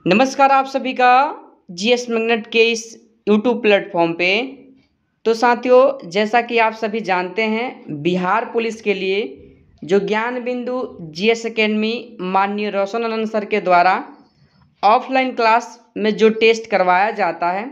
नमस्कार आप सभी का जीएस मैग्नेट के इस यूट्यूब प्लेटफॉर्म पे। तो साथियों, जैसा कि आप सभी जानते हैं, बिहार पुलिस के लिए जो ज्ञान बिंदु जीएस एकेडमी माननीय रोशन आनंद सर के द्वारा ऑफलाइन क्लास में जो टेस्ट करवाया जाता है,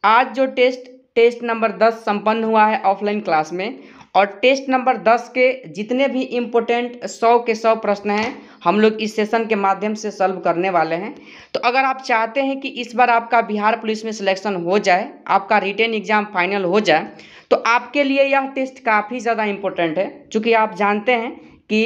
आज जो टेस्ट नंबर 10 संपन्न हुआ है ऑफलाइन क्लास में। और टेस्ट नंबर 10 के जितने भी इम्पोर्टेंट 100 के 100 प्रश्न हैं, हम लोग इस सेशन के माध्यम से सॉल्व करने वाले हैं। तो अगर आप चाहते हैं कि इस बार आपका बिहार पुलिस में सिलेक्शन हो जाए, आपका रिटेन एग्जाम फाइनल हो जाए, तो आपके लिए यह टेस्ट काफ़ी ज़्यादा इम्पोर्टेंट है। चूँकि आप जानते हैं कि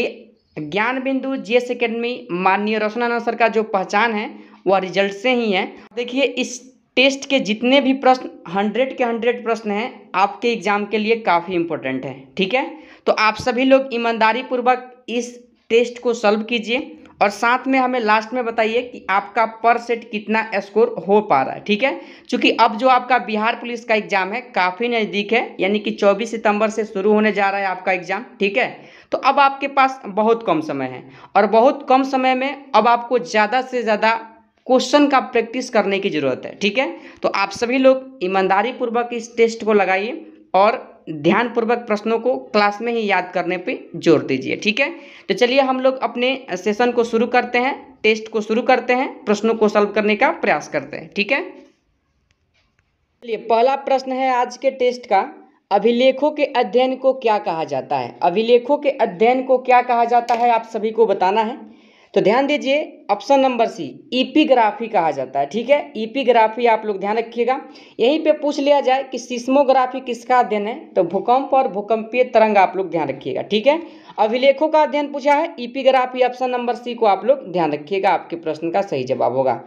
ज्ञान बिंदु जीएस एकेडमी माननीय रोशन आनंद सर का जो पहचान है वह रिजल्ट से ही है। देखिए, इस टेस्ट के जितने भी प्रश्न 100 के 100 प्रश्न हैं, आपके एग्जाम के लिए काफ़ी इम्पोर्टेंट है। ठीक है, तो आप सभी लोग ईमानदारी पूर्वक इस टेस्ट को सॉल्व कीजिए और साथ में हमें लास्ट में बताइए कि आपका पर सेट कितना स्कोर हो पा रहा है। ठीक है, क्योंकि अब जो आपका बिहार पुलिस का एग्जाम है काफ़ी नज़दीक है, यानी कि 24 सितंबर से शुरू होने जा रहा है आपका एग्जाम। ठीक है, तो अब आपके पास बहुत कम समय है और बहुत कम समय में अब आपको ज़्यादा से ज़्यादा क्वेश्चन का प्रैक्टिस करने की ज़रूरत है। ठीक है, तो आप सभी लोग ईमानदारी पूर्वक इस टेस्ट को लगाइए और ध्यानपूर्वक प्रश्नों को क्लास में ही याद करने पे जोर दीजिए। ठीक है, तो चलिए हम लोग अपने सेशन को शुरू करते हैं, टेस्ट को शुरू करते हैं, प्रश्नों को सॉल्व करने का प्रयास करते हैं। ठीक है, चलिए पहला प्रश्न है आज के टेस्ट का, अभिलेखों के अध्ययन को क्या कहा जाता है। अभिलेखों के अध्ययन को क्या कहा जाता है आप सभी को बताना है। तो ध्यान दीजिए, ऑप्शन नंबर सी, इपिग्राफी कहा जाता है। ठीक है, इपिग्राफी आप लोग ध्यान रखिएगा। यहीं पे पूछ लिया जाए कि सिस्मोग्राफी किसका अध्ययन है, तो भूकंप और भूकंपीय तरंग आप लोग ध्यान रखिएगा। ठीक है, अभिलेखों का अध्ययन पूछा है, इपिग्राफी ऑप्शन नंबर सी को आप लोग ध्यान रखिएगा, आपके प्रश्न का सही जवाब होगा।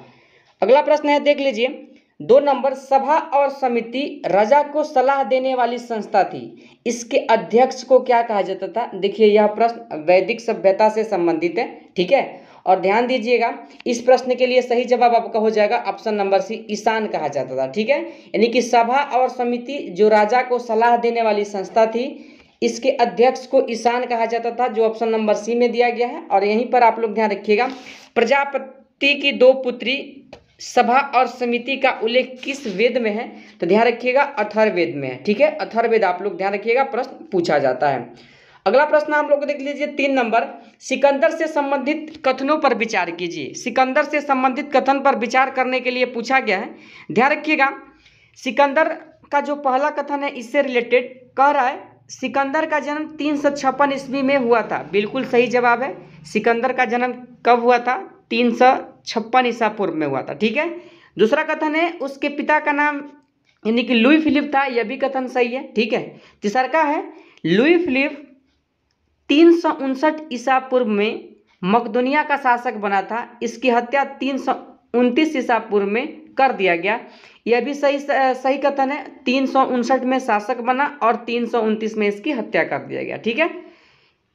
अगला प्रश्न है, देख लीजिए 2 नंबर, सभा और समिति रजा को सलाह देने वाली संस्था थी, इसके अध्यक्ष को क्या कहा जाता था। देखिए, यह प्रश्न वैदिक सभ्यता से संबंधित है। ठीक है, और ध्यान दीजिएगा, इस प्रश्न के लिए सही जवाब आपका हो जाएगा ऑप्शन नंबर सी, ईशान कहा जाता था। ठीक है, यानी कि सभा और समिति जो राजा को सलाह देने वाली संस्था थी, इसके अध्यक्ष को ईशान कहा जाता था, जो ऑप्शन नंबर सी में दिया गया है। और यहीं पर आप लोग ध्यान रखिएगा, प्रजापति की 2 पुत्री सभा और समिति का उल्लेख किस वेद में है, तो ध्यान रखिएगा अथर्ववेद में है। ठीक है, अथर्ववेद आप लोग ध्यान रखिएगा, प्रश्न पूछा जाता है। अगला प्रश्न आप लोग देख लीजिए 3 नंबर, सिकंदर से संबंधित कथनों पर विचार कीजिए। सिकंदर से संबंधित कथन पर विचार करने के लिए पूछा गया है। ध्यान रखिएगा, सिकंदर का जो पहला कथन है इससे रिलेटेड कह रहा है, सिकंदर का जन्म 356 ईस्वी में हुआ था। बिल्कुल सही जवाब है, सिकंदर का जन्म कब हुआ था, 356 ईसा पूर्व में हुआ था। ठीक है, दूसरा कथन है, उसके पिता का नाम यानी कि लुई फिलिप था, यह भी कथन सही है। ठीक है, तीसरा का है, लुई फिलिप 359 ईसा पूर्व में मकदोनिया का शासक बना था, इसकी हत्या 329 ईसा पूर्व में कर दिया गया, यह भी सही कथन है। 359 में शासक बना और 329 में इसकी हत्या कर दिया गया। ठीक है,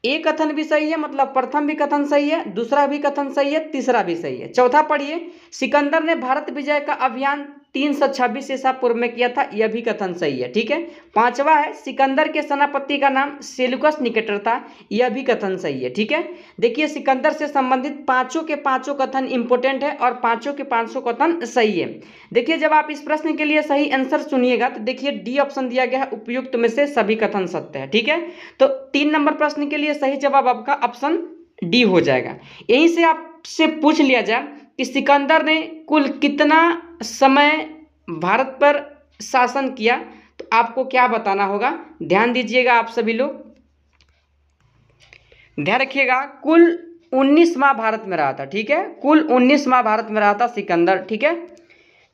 एक कथन भी सही है, मतलब प्रथम भी कथन सही है, दूसरा भी कथन सही है, तीसरा भी सही है। चौथा पढ़िए, सिकंदर ने भारत विजय का अभियान 326 ईसा पूर्व में किया था, यह भी कथन सही है। ठीक है, पांचवा है, सिकंदर के सेनापति का नाम सेलुकस निकेटर था, यह भी कथन सही है। ठीक है, देखिए सिकंदर से संबंधित पांचों के पांचों कथन इंपोर्टेंट है और पांचों के पांचों कथन सही है। देखिए, जब आप इस प्रश्न के लिए सही आंसर चुनिएगा तो देखिए डी ऑप्शन दिया गया है, उपयुक्त में से सभी कथन सत्य है। ठीक है, तो 3 नंबर प्रश्न के लिए सही जवाब आपका ऑप्शन डी हो जाएगा। यहीं से आपसे पूछ लिया जाए कि सिकंदर ने कुल कितना समय भारत पर शासन किया, तो आपको क्या बताना होगा। ध्यान दीजिएगा आप सभी लोग, ध्यान रखिएगा, कुल 19 माह भारत में रहा था। ठीक है, कुल 19 माह भारत में रहा था सिकंदर। ठीक है,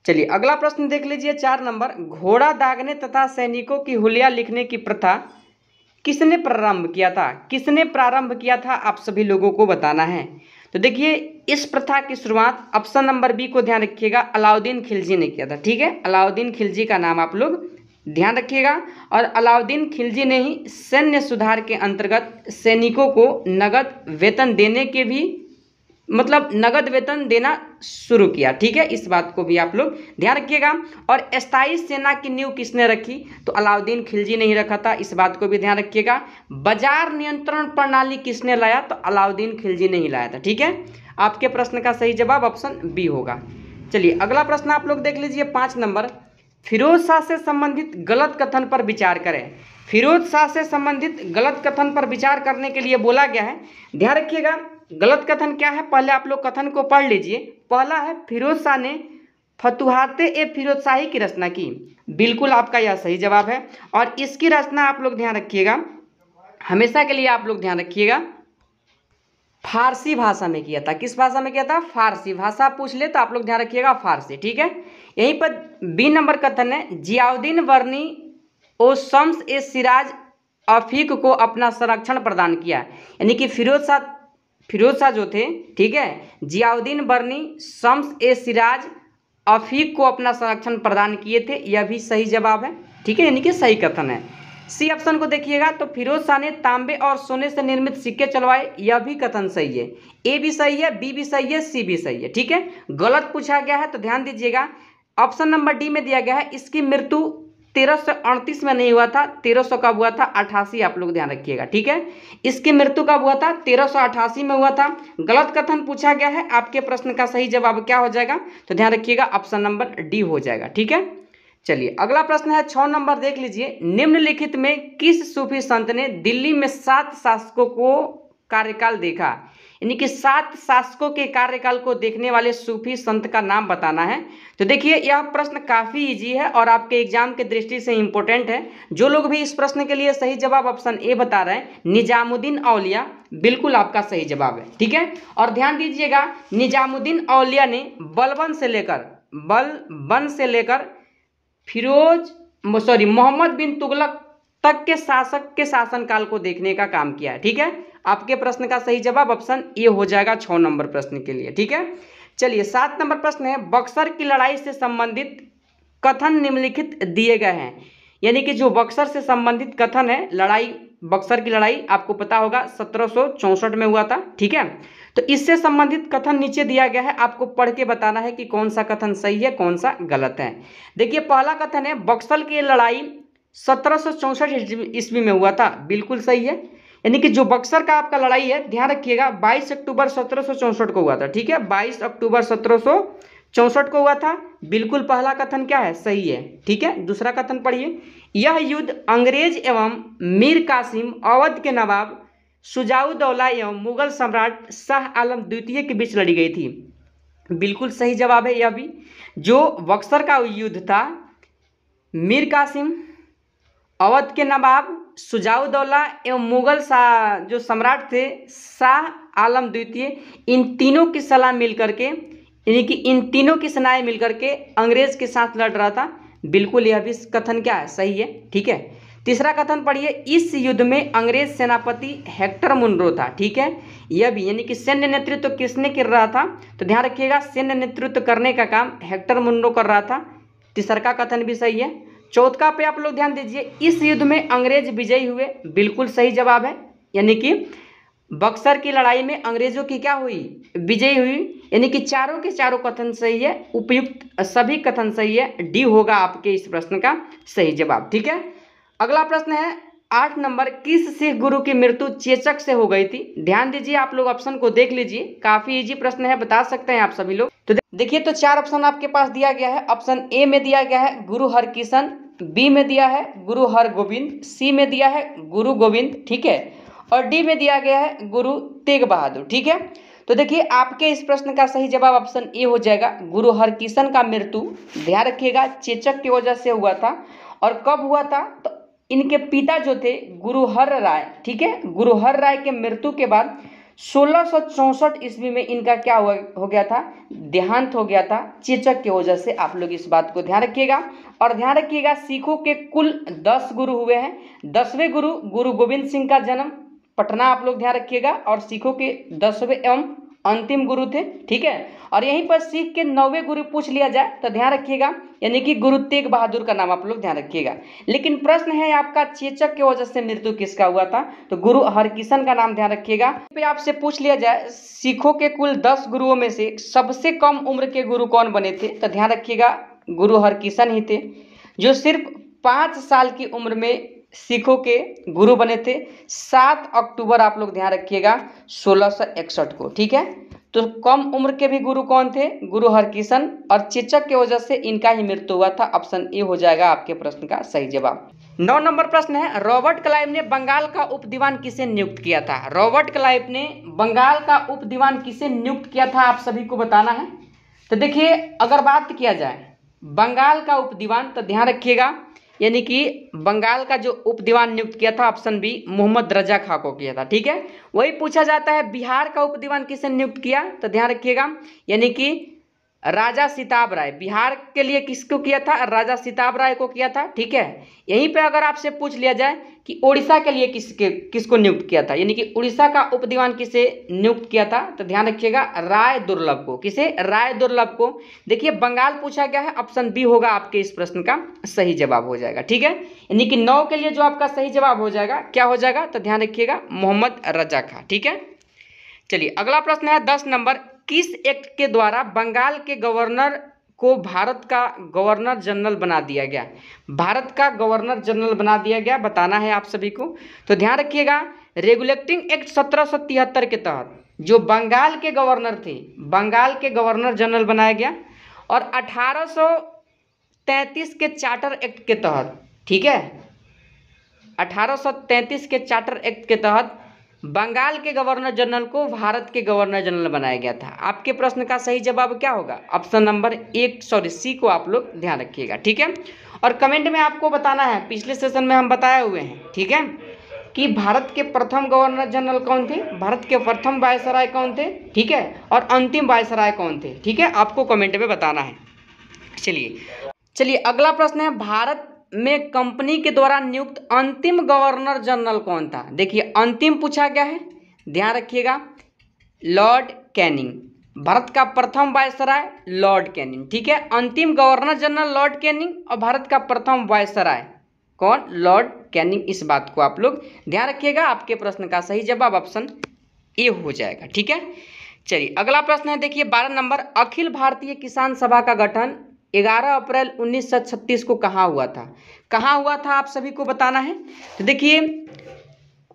चलिए अगला प्रश्न देख लीजिए 4 नंबर, घोड़ा दागने तथा सैनिकों की हुलिया लिखने की प्रथा किसने प्रारंभ किया था। किसने प्रारंभ किया था आप सभी लोगों को बताना है। तो देखिए, इस प्रथा की शुरुआत ऑप्शन नंबर बी को ध्यान रखिएगा, अलाउद्दीन खिलजी ने किया था। ठीक है, अलाउद्दीन खिलजी का नाम आप लोग ध्यान रखिएगा। और अलाउद्दीन खिलजी ने ही सैन्य सुधार के अंतर्गत सैनिकों को नगद वेतन देने के भी मतलब नगद वेतन देना शुरू किया। ठीक है, इस बात को भी आप लोग ध्यान रखिएगा। और स्थायी सेना की नींव किसने रखी, तो अलाउद्दीन खिलजी ने ही रखा था, इस बात को भी ध्यान रखिएगा। बाजार नियंत्रण प्रणाली किसने लाया, तो अलाउद्दीन खिलजी ने ही लाया था। ठीक है, आपके प्रश्न का सही जवाब ऑप्शन बी होगा। चलिए अगला प्रश्न आप लोग देख लीजिए 5 नंबर, फिरोज शाह से संबंधित गलत कथन पर विचार करें। फिरोज शाह से संबंधित गलत कथन पर विचार करने के लिए बोला गया है। ध्यान रखिएगा गलत कथन क्या है, पहले आप लोग कथन को पढ़ लीजिए। पहला है फिरोज शाह ने फतुहाते ए फिरोज शाही की रचना की। बिल्कुल आपका यह सही जवाब है। और इसकी रचना आप लोग ध्यान रखिएगा, हमेशा के लिए आप लोग ध्यान रखिएगा, फारसी भाषा में किया था। किस भाषा में किया था? फारसी भाषा पूछ ले तो आप लोग ध्यान रखिएगा फारसी। ठीक है, यहीं पर बी नंबर कथन है, जियाउद्दीन वर्नी ओ शम्स ए सिराज अफीक को अपना संरक्षण प्रदान किया। यानी कि फिरोज शाह जो थे, ठीक है, जियाउद्दीन वर्नी शम्स ए सिराज अफीक को अपना संरक्षण प्रदान किए थे। यह भी सही जवाब है। ठीक है, यानी कि सही कथन है। सी ऑप्शन को देखिएगा तो फिरोज शाह ने तांबे और सोने से निर्मित सिक्के चलवाए। यह भी कथन सही है। ए भी सही है, बी भी सही है, सी भी सही है। ठीक है, गलत पूछा गया है तो ध्यान दीजिएगा, ऑप्शन नंबर डी में दिया गया है इसकी मृत्यु 1338 में नहीं हुआ था। 1300 कब हुआ था? 88। आप लोग ध्यान रखिएगा। ठीक है, इसकी मृत्यु कब हुआ था? 1388 में हुआ था। गलत कथन पूछा गया है। आपके प्रश्न का सही जवाब क्या हो जाएगा? तो ध्यान रखिएगा ऑप्शन नंबर डी हो जाएगा। ठीक है, चलिए अगला प्रश्न है 6 नंबर देख लीजिए, निम्नलिखित में किस सूफी संत ने दिल्ली में 7 शासकों को कार्यकाल देखा? यानी कि 7 शासकों के कार्यकाल को देखने वाले सूफी संत का नाम बताना है। तो देखिए यह प्रश्न काफ़ी इजी है और आपके एग्जाम के दृष्टि से इंपॉर्टेंट है। जो लोग भी इस प्रश्न के लिए सही जवाब ऑप्शन ए बता रहे हैं, निजामुद्दीन औलिया, बिल्कुल आपका सही जवाब है। ठीक है, और ध्यान दीजिएगा निजामुद्दीन औलिया ने बलबन से लेकर मोहम्मद बिन तुगलक तक के शासक के शासनकाल को देखने का काम किया है। ठीक है, आपके प्रश्न का सही जवाब ऑप्शन ए हो जाएगा 6 नंबर प्रश्न के लिए। ठीक है, चलिए 7 नंबर प्रश्न है, बक्सर की लड़ाई से संबंधित कथन निम्नलिखित दिए गए हैं। यानी कि जो बक्सर से संबंधित कथन है, बक्सर की लड़ाई आपको पता होगा 1764 में हुआ था। ठीक है, तो इससे संबंधित कथन नीचे दिया गया है, आपको पढ़ के बताना है कि कौन सा कथन सही है कौन सा गलत है। देखिए पहला कथन है, बक्सर की लड़ाई 1764 ईस्वी में हुआ था। बिल्कुल सही है। यानी कि जो बक्सर का आपका लड़ाई है, ध्यान रखिएगा 22 अक्टूबर 1764 को हुआ था। ठीक है, 22 अक्टूबर 1764 को हुआ था। बिल्कुल पहला कथन क्या है? सही है। ठीक है, दूसरा कथन पढ़िए, यह युद्ध अंग्रेज एवं मीर कासिम अवध के नवाब शुजाउद्दौला एवं मुगल सम्राट शाह आलम द्वितीय के बीच लड़ी गई थी। बिल्कुल सही जवाब है यह भी। जो बक्सर का युद्ध था, मीर कासिम, अवध के नवाब शुजाउद्दौला एवं मुगल जो सम्राट थे शाह आलम द्वितीय, इन तीनों की सलाह मिलकर के, यानी कि इन तीनों की सेनाएं मिलकर के अंग्रेज के साथ लड़ रहा था। बिल्कुल यह भी कथन क्या है? सही है। ठीक है, तीसरा कथन पढ़िए, इस युद्ध में अंग्रेज सेनापति हेक्टर मुनरो था। ठीक है, यह भी, यानी कि सैन्य नेतृत्व किसने कर रहा था? तो ध्यान रखिएगा सैन्य नेतृत्व करने का काम हेक्टर मुनरो कर रहा था। तीसरा कथन भी सही है। चौथा पे आप लोग ध्यान दीजिए, इस युद्ध में अंग्रेज विजयी हुए। बिल्कुल सही जवाब है। यानी कि बक्सर की लड़ाई में अंग्रेजों की क्या हुई? विजयी हुई। यानी कि चारों के चारों कथन सही है, उपयुक्त सभी कथन सही है। डी होगा आपके इस प्रश्न का सही जवाब। ठीक है, अगला प्रश्न है 8 नंबर, किस सिख गुरु की मृत्यु चेचक से हो गई थी? ध्यान दीजिए, आप लोग ऑप्शन को देख लीजिए, काफी इजी प्रश्न है, बता सकते हैं आप सभी लोग। तो देखिए, तो 4 ऑप्शन आपके पास दिया गया है। ऑप्शन ए में दिया गया है गुरु हरकिशन, बी में दिया है गुरु हरगोविंद, सी में दिया है गुरु गोविंद, ठीक है, और डी में दिया गया है गुरु तेग बहादुर। ठीक है, तो देखिए आपके इस प्रश्न का सही जवाब ऑप्शन ए हो जाएगा। गुरु हरकिशन का मृत्यु, ध्यान रखिएगा, चेचक की वजह से हुआ था। और कब हुआ था? तो इनके पिता जो थे गुरु हर राय, ठीक है, गुरु हर राय के मृत्यु के बाद 1664 ईस्वी में इनका क्या हो गया था? देहांत हो गया था चेचक की वजह से। आप लोग इस बात को ध्यान रखिएगा। और ध्यान रखिएगा सिखों के कुल 10 गुरु हुए हैं। 10वें गुरु गुरु गोविंद सिंह का जन्म पटना, आप लोग ध्यान रखिएगा, और सिखों के 10वें एवं अंतिम गुरु थे। ठीक है, और यहीं पर सिख के 9वें गुरु पूछ लिया जाए तो ध्यान रखिएगा, यानी कि गुरु तेग बहादुर का नाम आप लोग ध्यान रखिएगा। लेकिन प्रश्न है आपका चेचक की वजह से मृत्यु किसका हुआ था? तो गुरु हरकिशन का नाम ध्यान रखिएगा। पे आपसे पूछ लिया जाए सिखों के कुल 10 गुरुओं में से सबसे कम उम्र के गुरु कौन बने थे? तो ध्यान रखिएगा गुरु हरकिशन ही थे, जो सिर्फ 5 साल की उम्र में सिखों के गुरु बने थे। 7 अक्टूबर आप लोग ध्यान रखिएगा 1661 को। ठीक है, तो कम उम्र के भी गुरु कौन थे? गुरु हरकिशन, और चेचक की वजह से इनका ही मृत्यु हुआ था। ऑप्शन ए हो जाएगा आपके प्रश्न का सही जवाब। 9 नंबर प्रश्न है, रॉबर्ट क्लाइव ने बंगाल का उप दीवान किसे नियुक्त किया था? रॉबर्ट क्लाइव ने बंगाल का उप दीवान किसे नियुक्त किया था, आप सभी को बताना है। तो देखिए, अगर बात किया जाए बंगाल का उप दीवान, तो ध्यान रखिएगा, यानी कि बंगाल का जो उप दीवान नियुक्त किया था, ऑप्शन बी, मोहम्मद रजा खां को किया था। ठीक है, वही पूछा जाता है बिहार का उप दीवान किसे नियुक्त किया, तो ध्यान रखिएगा, यानी कि राजा सिताब राय। बिहार के लिए किसको किया था? राजा सिताब राय को किया था। ठीक है, यहीं पे अगर आपसे पूछ लिया जाए कि उड़ीसा के लिए किसको नियुक्त किया था, यानी कि उड़ीसा का उप दीवान किसे नियुक्त किया था, तो ध्यान रखिएगा, राय दुर्लभ को। किसे? राय दुर्लभ को। देखिए, बंगाल पूछा गया है, ऑप्शन बी होगा आपके इस प्रश्न का सही जवाब हो जाएगा। ठीक है, यानी कि 9 के लिए जो आपका सही जवाब हो जाएगा, क्या हो जाएगा, तो ध्यान रखिएगा, मोहम्मद रजा खां। ठीक है, चलिए अगला प्रश्न है 10 नंबर, किस एक्ट के द्वारा बंगाल के गवर्नर को भारत का गवर्नर जनरल बना दिया गया? भारत का गवर्नर जनरल बना दिया गया, बताना है आप सभी को। तो ध्यान रखिएगा, रेगुलेटिंग एक्ट 1773 के तहत जो बंगाल के गवर्नर थे, बंगाल के गवर्नर जनरल बनाया गया, और 1833 के चार्टर एक्ट के तहत, ठीक है, 1833 के चार्टर एक्ट के तहत बंगाल के गवर्नर जनरल को भारत के गवर्नर जनरल बनाया गया था। आपके प्रश्न का सही जवाब क्या होगा? ऑप्शन नंबर सी को आप लोग ध्यान रखिएगा। ठीक है, और कमेंट में आपको बताना है, पिछले सेशन में हम बताए हुए हैं, ठीक है, कि भारत के प्रथम गवर्नर जनरल कौन थे, भारत के प्रथम वायसराय कौन थे, ठीक है, और अंतिम वायसराय कौन थे। ठीक है, आपको कमेंट में बताना है। चलिए अगला प्रश्न है, भारत में कंपनी के द्वारा नियुक्त अंतिम गवर्नर जनरल कौन था? देखिए, अंतिम पूछा गया है, ध्यान रखिएगा, लॉर्ड कैनिंग। भारत का प्रथम वायसराय लॉर्ड कैनिंग। ठीक है, अंतिम गवर्नर जनरल लॉर्ड कैनिंग, और भारत का प्रथम वायसराय कौन? Lord Canning. इस बात को आप लोग ध्यान रखिएगा, आपके प्रश्न का सही जवाब ऑप्शन ए हो जाएगा। ठीक है, चलिए अगला प्रश्न है, देखिए 12 नंबर, अखिल भारतीय किसान सभा का गठन 11 अप्रैल 1936 को कहाँ हुआ था? कहाँ हुआ था, आप सभी को बताना है। तो देखिए,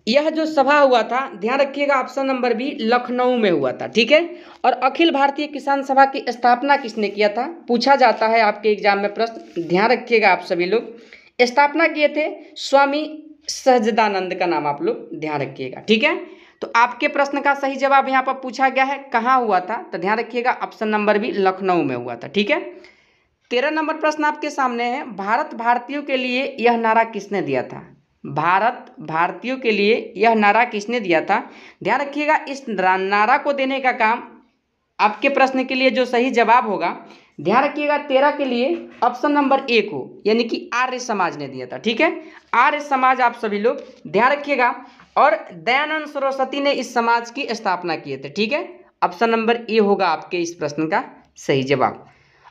यह जो सभा हुआ था, ध्यान रखिएगा, ऑप्शन नंबर बी, लखनऊ में हुआ था। ठीक है, और अखिल भारतीय किसान सभा की स्थापना किसने किया था, पूछा जाता है आपके एग्जाम में प्रश्न, ध्यान रखिएगा आप सभी लोग। स्थापना किए थे स्वामी सहजानंद का नाम आप लोग ध्यान रखिएगा। ठीक है, तो आपके प्रश्न का सही जवाब यहाँ पर पूछा गया है, कहाँ हुआ था, तो ध्यान रखिएगा, ऑप्शन नंबर बी, लखनऊ में हुआ था। ठीक है, 13 नंबर प्रश्न आपके सामने है, भारत भारतीयों के लिए यह नारा किसने दिया था? भारत भारतीयों के लिए यह नारा किसने दिया था? ध्यान रखिएगा, इस नारा को देने का काम, आपके प्रश्न के लिए जो सही जवाब होगा, ध्यान रखिएगा, 13 के लिए ऑप्शन नंबर ए को, यानी कि आर्य समाज ने दिया था। ठीक है, आर्य समाज आप सभी लोग ध्यान रखिएगा, और दयानंद सरस्वती ने इस समाज की स्थापना किए थे। ठीक है, ऑप्शन नंबर ए होगा आपके इस प्रश्न का सही जवाब।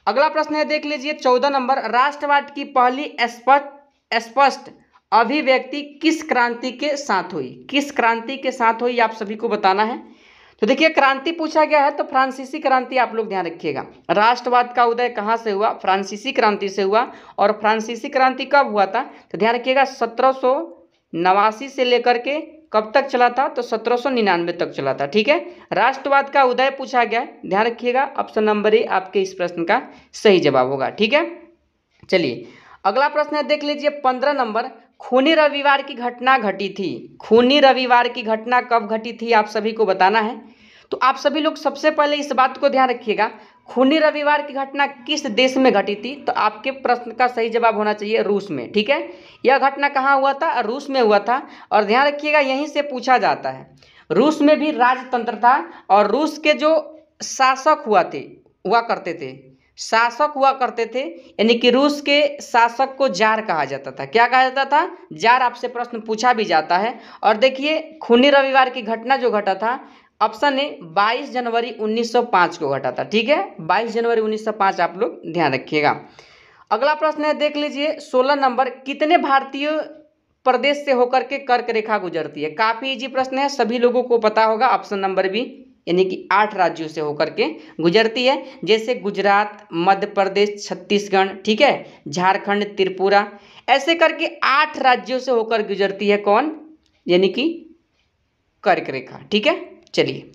अगला प्रश्न है, देख लीजिए 14 नंबर, राष्ट्रवाद की पहली स्पष्ट अभिव्यक्ति किस क्रांति के साथ हुई? किस क्रांति के साथ हुई, आप सभी को बताना है। तो देखिए, क्रांति पूछा गया है, तो फ्रांसीसी क्रांति आप लोग ध्यान रखिएगा। राष्ट्रवाद का उदय कहाँ से हुआ? फ्रांसीसी क्रांति से हुआ। और फ्रांसीसी क्रांति कब हुआ था, तो ध्यान रखिएगा, 1789 से लेकर के कब तक चला था, तो 1799 तक चला था। ठीक है, राष्ट्रवाद का उदय पूछा गया है, ध्यान रखिएगा, ऑप्शन नंबर ए आपके इस प्रश्न का सही जवाब होगा। ठीक है, चलिए अगला प्रश्न है, देख लीजिए 15 नंबर, खूनी रविवार की घटना घटी थी। खूनी रविवार की घटना कब घटी थी, आप सभी को बताना है। तो आप सभी लोग सबसे पहले इस बात को ध्यान रखिएगा, खूनी रविवार की घटना किस देश में घटी थी, तो आपके प्रश्न का सही जवाब होना चाहिए रूस में। ठीक है, यह घटना कहाँ हुआ था? रूस में हुआ था। और ध्यान रखिएगा, यहीं से पूछा जाता है, रूस में भी राजतंत्र था, और रूस के जो शासक शासक हुआ करते थे, यानी कि रूस के शासक को जार कहा जाता था। क्या कहा जाता था? जार। आपसे प्रश्न पूछा भी जाता है। और देखिए, खूनी रविवार की घटना जो घटा था, ऑप्शन ए 22 जनवरी 1905 को घटा था। ठीक है, 22 जनवरी 1905 आप लोग ध्यान रखिएगा। अगला प्रश्न है, देख लीजिए 16 नंबर, कितने भारतीय प्रदेश से होकर के कर्क रेखा गुजरती है? काफी इजी प्रश्न है, सभी लोगों को पता होगा, ऑप्शन नंबर बी, यानी कि 8 राज्यों से होकर के गुजरती है, जैसे गुजरात, मध्य प्रदेश, छत्तीसगढ़, ठीक है, झारखंड, त्रिपुरा, ऐसे करके 8 राज्यों से होकर गुजरती है कौन? यानी कि कर्क रेखा। ठीक है, चलिए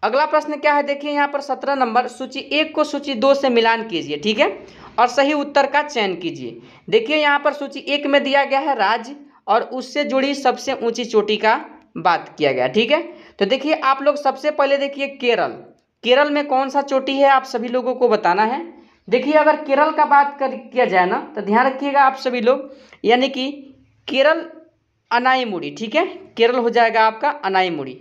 अगला प्रश्न क्या है, देखिए यहाँ पर 17 नंबर, सूची 1 को सूची 2 से मिलान कीजिए, ठीक है, और सही उत्तर का चयन कीजिए। देखिए यहाँ पर सूची 1 में दिया गया है राज्य और उससे जुड़ी सबसे ऊंची चोटी का बात किया गया, ठीक है। तो देखिए आप लोग सबसे पहले देखिए केरल, केरल में कौन सा चोटी है आप सभी लोगों को बताना है। देखिए अगर केरल का बात किया जाए ना तो ध्यान रखिएगा आप सभी लोग, यानी कि केरल अनाईमुड़ी, ठीक है, केरल हो जाएगा आपका अनाईमुड़ी।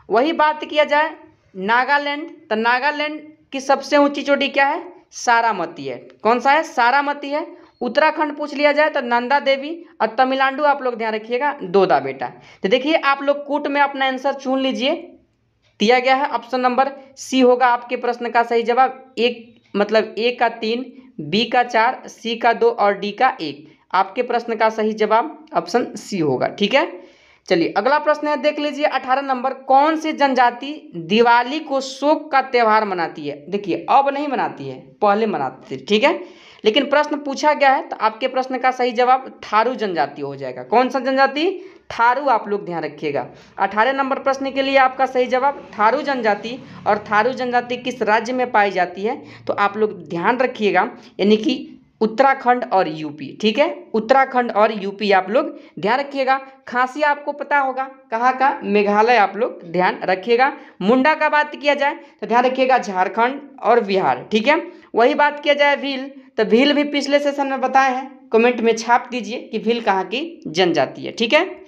वही बात किया जाए नागालैंड, तो नागालैंड की सबसे ऊंची चोटी क्या है, सारामती है। कौन सा है, सारामती है। उत्तराखंड पूछ लिया जाए तो नंदा देवी, और तमिलनाडु आप लोग ध्यान रखिएगा दोदा बेटा। तो देखिए आप लोग कूट में अपना आंसर चुन लीजिए, दिया गया है ऑप्शन नंबर सी होगा आपके प्रश्न का सही जवाब। एक मतलब ए का 3, बी का 4, सी का 2 और डी का 1, आपके प्रश्न का सही जवाब ऑप्शन सी होगा, ठीक है। चलिए अगला प्रश्न है, देख लीजिए 18 नंबर, कौन सी जनजाति दिवाली को शोक का त्यौहार मनाती है। देखिए अब नहीं मनाती है, पहले मनाती थी, ठीक है, लेकिन प्रश्न पूछा गया है तो आपके प्रश्न का सही जवाब थारू जनजाति हो जाएगा। कौन सा जनजाति, थारू, आप लोग ध्यान रखिएगा। 18 नंबर प्रश्न के लिए आपका सही जवाब थारू जनजाति। और थारू जनजाति किस राज्य में पाई जाती है तो आप लोग ध्यान रखिएगा, यानी कि उत्तराखंड और यूपी, ठीक है, उत्तराखंड और यूपी आप लोग ध्यान रखिएगा। खांसी आपको पता होगा कहाँ का, मेघालय, आप लोग ध्यान रखिएगा। मुंडा का बात किया जाए तो ध्यान रखिएगा झारखंड और बिहार, ठीक है। वही बात किया जाए भील, तो भील भी पिछले सेशन में बताए हैं, कमेंट में छाप दीजिए कि भील कहाँ की जनजाति है, ठीक है।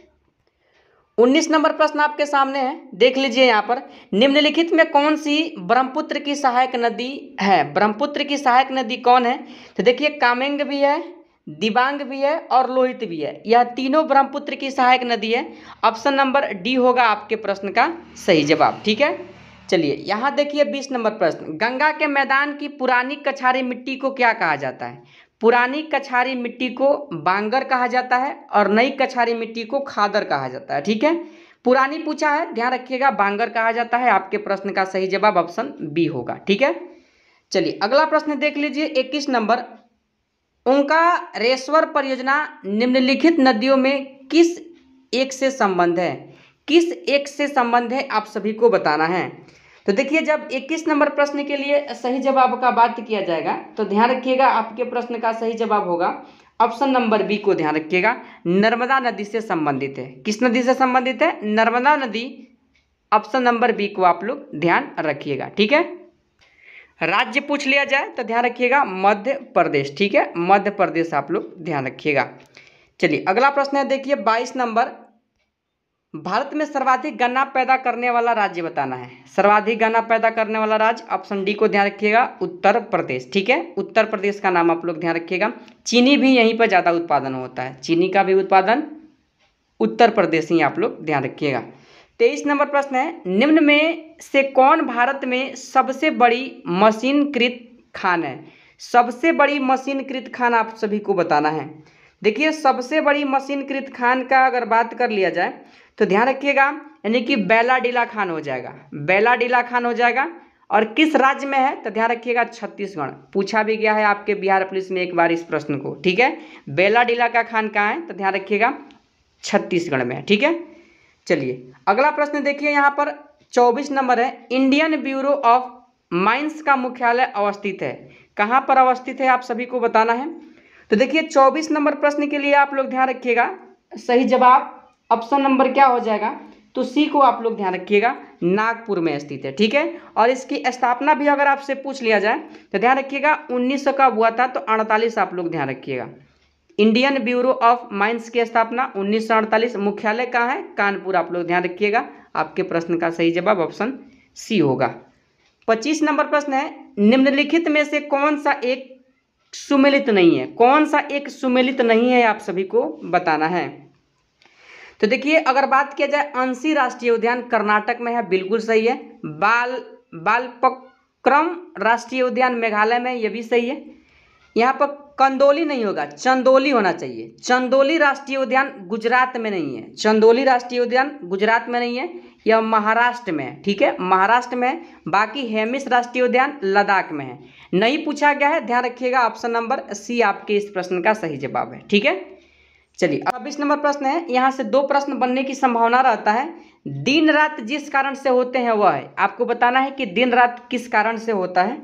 19 नंबर प्रश्न आपके सामने है, देख लीजिए यहाँ पर, निम्नलिखित में कौन सी ब्रह्मपुत्र की सहायक नदी है। ब्रह्मपुत्र की सहायक नदी कौन है, तो देखिए कामेंग भी है, दिबांग भी है और लोहित भी है। यह तीनों ब्रह्मपुत्र की सहायक नदी है। ऑप्शन नंबर डी होगा आपके प्रश्न का सही जवाब, ठीक है। चलिए यहाँ देखिए 20 नंबर प्रश्न, गंगा के मैदान की पुरानी कछारी मिट्टी को क्या कहा जाता है। पुरानी कछारी मिट्टी को बांगर कहा जाता है और नई कछारी मिट्टी को खादर कहा जाता है, ठीक है। पुरानी पूछा है, ध्यान रखिएगा बांगर कहा जाता है। आपके प्रश्न का सही जवाब ऑप्शन बी होगा, ठीक है। चलिए अगला प्रश्न देख लीजिए 21 नंबर, ओंकारेश्वर परियोजना निम्नलिखित नदियों में किस एक से संबंध है। किस एक से संबंध है आप सभी को बताना है। तो देखिए जब 21 नंबर प्रश्न के लिए सही जवाब का बात किया जाएगा तो ध्यान रखिएगा आपके प्रश्न का सही जवाब होगा ऑप्शन नंबर बी को ध्यान रखिएगा, नर्मदा नदी से संबंधित है। किस नदी से संबंधित है, नर्मदा नदी। ऑप्शन नंबर बी को आप लोग ध्यान रखिएगा, ठीक है। राज्य पूछ लिया जाए तो ध्यान रखिएगा मध्य प्रदेश, ठीक है, मध्य प्रदेश आप लोग ध्यान रखिएगा। चलिए अगला प्रश्न है, देखिए 22 नंबर, भारत में सर्वाधिक गन्ना पैदा करने वाला राज्य बताना है। सर्वाधिक गन्ना पैदा करने वाला राज्य, ऑप्शन डी को ध्यान रखिएगा, उत्तर प्रदेश, ठीक है, उत्तर प्रदेश का नाम आप लोग ध्यान रखिएगा। चीनी भी यहीं पर ज़्यादा उत्पादन होता है, चीनी का भी उत्पादन उत्तर प्रदेश ही आप लोग ध्यान रखिएगा। 23 नंबर प्रश्न है, निम्न में से कौन भारत में सबसे बड़ी मशीनीकृत खान है। सबसे बड़ी मशीनीकृत खान आप सभी को बताना है। देखिए सबसे बड़ी मशीनीकृत खान का अगर बात कर लिया जाए तो ध्यान रखिएगा, यानी कि बेलाडीला खान हो जाएगा, बेलाडीला खान हो जाएगा। और किस राज्य में है तो ध्यान रखिएगा छत्तीसगढ़। पूछा भी गया है आपके बिहार पुलिस में एक बार इस प्रश्न को, ठीक है, बेलाडीला का खान कहाँ है तो ध्यान रखिएगा छत्तीसगढ़ में है, ठीक है। चलिए अगला प्रश्न देखिए यहाँ पर 24 नंबर है, इंडियन ब्यूरो ऑफ माइंस का मुख्यालय अवस्थित है। कहाँ पर अवस्थित है आप सभी को बताना है। तो देखिए 24 नंबर प्रश्न के लिए आप लोग ध्यान रखिएगा, सही जवाब ऑप्शन नंबर क्या हो जाएगा तो सी को आप लोग ध्यान रखिएगा, नागपुर में स्थित है, ठीक है। और इसकी स्थापना भी अगर आपसे पूछ लिया जाए तो ध्यान रखिएगा 1900 का हुआ था, तो 48 आप लोग ध्यान रखिएगा। इंडियन ब्यूरो ऑफ माइंस की स्थापना 1948, मुख्यालय कहाँ है, कानपुर, आप लोग ध्यान रखिएगा। आपके प्रश्न का सही जवाब ऑप्शन सी होगा। 25 नंबर प्रश्न है, निम्नलिखित में से कौन सा एक सुमेलित नहीं है। कौन सा एक सुमेलित नहीं है आप सभी को बताना है। तो देखिए अगर बात किया जाए अंशी राष्ट्रीय उद्यान कर्नाटक में है, बिल्कुल सही है। बालपक्रम राष्ट्रीय उद्यान मेघालय में, यह भी सही है। यहाँ पर कंदोली नहीं होगा, चंदोली होना चाहिए। चंदोली राष्ट्रीय उद्यान गुजरात में नहीं है, चंदोली राष्ट्रीय उद्यान गुजरात में नहीं है, यह महाराष्ट्र में है, ठीक है, महाराष्ट्र में है। बाकी हेमिस राष्ट्रीय उद्यान लद्दाख में है। नहीं पूछा गया है, ध्यान रखिएगा ऑप्शन नंबर सी आपके इस प्रश्न का सही जवाब है, ठीक है। चलिए 26 नंबर प्रश्न है, यहाँ से 2 प्रश्न बनने की संभावना रहता है। दिन रात जिस कारण से होते हैं वह है, आपको बताना है कि दिन रात किस कारण से होता है।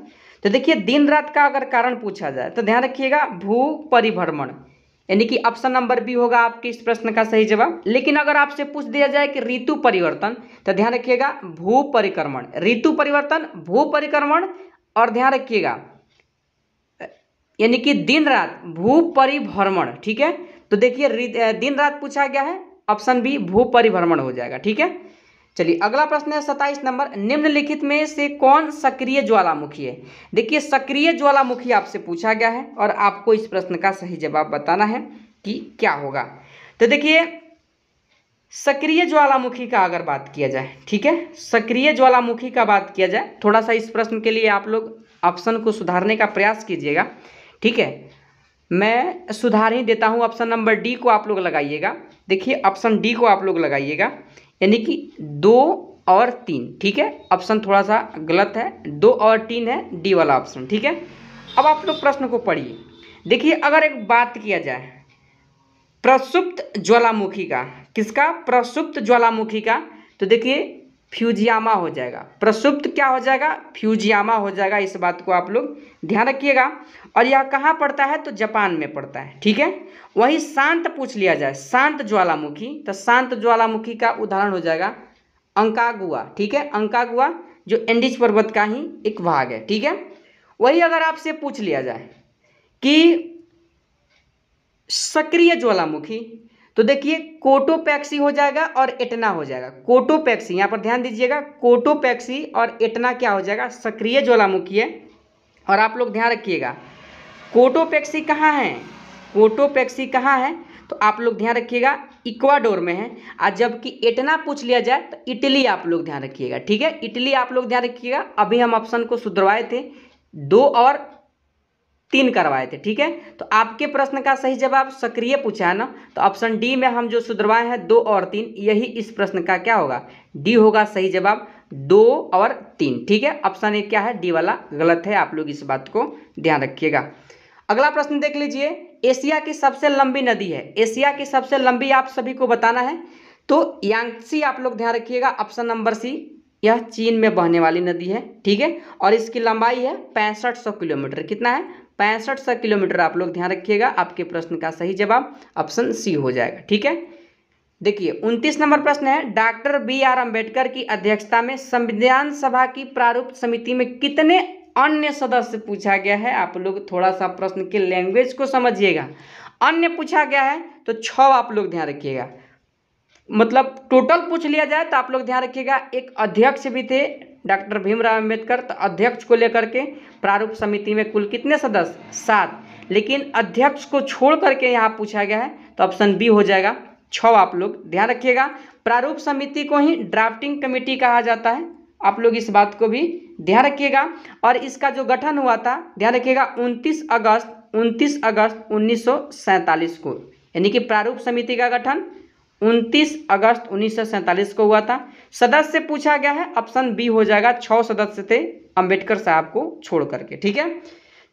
तो देखिए दिन रात का अगर कारण पूछा जाए तो ध्यान रखिएगा भू परिभ्रमण, यानी कि ऑप्शन नंबर बी होगा आपके इस प्रश्न का सही जवाब। लेकिन अगर आपसे पूछ दिया जाए कि ऋतु परिवर्तन, तो ध्यान रखिएगा भू परिक्रमण, ऋतु परिवर्तन, भू परिक्रमण, और ध्यान रखिएगा यानी कि दिन रात भू परिभ्रमण। ठीक है, तो देखिए दिन रात पूछा गया है, ऑप्शन बी भू परिभ्रमण हो जाएगा। ठीक है, चलिए अगला प्रश्न है 27 नंबर, निम्नलिखित में से कौन सक्रिय ज्वालामुखी है। देखिए सक्रिय ज्वालामुखी आपसे पूछा गया है और आपको इस प्रश्न का सही जवाब बताना है कि क्या होगा। तो देखिए सक्रिय ज्वालामुखी का अगर बात किया जाए, ठीक है, सक्रिय ज्वालामुखी का बात किया जाए, थोड़ा सा इस प्रश्न के लिए आप लोग ऑप्शन को सुधारने का प्रयास कीजिएगा। ठीक है, मैं सुधार ही देता हूं, ऑप्शन नंबर डी को आप लोग लगाइएगा। देखिए ऑप्शन डी को आप लोग लगाइएगा, यानी कि 2 और 3। ठीक है, ऑप्शन थोड़ा सा गलत है, 2 और 3 है डी वाला ऑप्शन। ठीक है, अब आप लोग प्रश्न को पढ़िए। देखिए अगर एक बात किया जाए प्रसुप्त ज्वालामुखी का, किसका, प्रसुप्त ज्वालामुखी का, तो देखिए फ्यूजियामा हो जाएगा। प्रसुप्त क्या हो जाएगा, फ्यूजियामा हो जाएगा। इस बात को आप लोग ध्यान रखिएगा। और यह कहाँ पड़ता है, तो जापान में पड़ता है। ठीक है, वही शांत पूछ लिया जाए, शांत ज्वालामुखी, तो शांत ज्वालामुखी का उदाहरण हो जाएगा अंकागुआ। ठीक है, अंकागुआ जो एंडीज पर्वत का ही एक भाग है। ठीक है, वही अगर आपसे पूछ लिया जाए कि सक्रिय ज्वालामुखी, तो देखिए कोटोपैक्सी हो जाएगा और एटना हो जाएगा। कोटोपैक्सी, यहाँ पर ध्यान दीजिएगा, कोटोपैक्सी और एटना क्या हो जाएगा, सक्रिय ज्वालामुखी है। और आप लोग ध्यान रखिएगा कोटोपैक्सी कहाँ है, कोटोपैक्सी कहाँ है, तो आप लोग ध्यान रखिएगा इक्वाडोर में है। और जबकि एटना पूछ लिया जाए तो इटली आप लोग ध्यान रखिएगा। ठीक है, इटली आप लोग ध्यान रखिएगा। अभी हम ऑप्शन को सुधरवाए थे, 2 और 3 करवाए थे। ठीक है, तो आपके प्रश्न का सही जवाब सक्रिय पूछा है ना, तो ऑप्शन डी में हम जो सुधरवाए हैं 2 और 3, यही इस प्रश्न का क्या होगा, डी होगा सही जवाब, 2 और 3। ठीक है, ऑप्शन ए क्या है, डी वाला गलत है। आप लोग इस बात को ध्यान रखिएगा। अगला प्रश्न देख लीजिए, एशिया की सबसे लंबी नदी है, एशिया की सबसे लंबी आप सभी को बताना है, तो यांगत्सी आप लोग ध्यान रखिएगा, ऑप्शन नंबर सी, यह चीन में बहने वाली नदी है। ठीक है, और इसकी लंबाई है 6500 किलोमीटर। कितना है, 6500 किलोमीटर। आप लोग ध्यान रखिएगा, आपके प्रश्न का सही जवाब ऑप्शन सी हो जाएगा। ठीक है, देखिए 29 नंबर प्रश्न है, डॉक्टर BR अम्बेडकर की अध्यक्षता में संविधान सभा की प्रारूप समिति में कितने अन्य सदस्य पूछा गया है। आप लोग थोड़ा सा प्रश्न के लैंग्वेज को समझिएगा। अन्य पूछा गया है तो 6 आप लोग ध्यान रखिएगा, मतलब टोटल पूछ लिया जाए तो आप लोग ध्यान रखिएगा एक अध्यक्ष भी थे डॉक्टर भीमराव अम्बेडकर, तो अध्यक्ष को लेकर के प्रारूप समिति में कुल कितने सदस्य, 7। लेकिन अध्यक्ष को छोड़ करके यहाँ पूछा गया है तो ऑप्शन बी हो जाएगा, 6 आप लोग ध्यान रखिएगा। प्रारूप समिति को ही ड्राफ्टिंग कमेटी कहा जाता है, आप लोग इस बात को भी ध्यान रखिएगा। और इसका जो गठन हुआ था ध्यान रखिएगा 29 अगस्त 1947 को, यानी कि प्रारूप समिति का गठन 29 अगस्त 1947 को हुआ था। सदस्य पूछा गया है, ऑप्शन बी हो जाएगा, 6 सदस्य थे अंबेडकर साहब को छोड़ करके। ठीक है,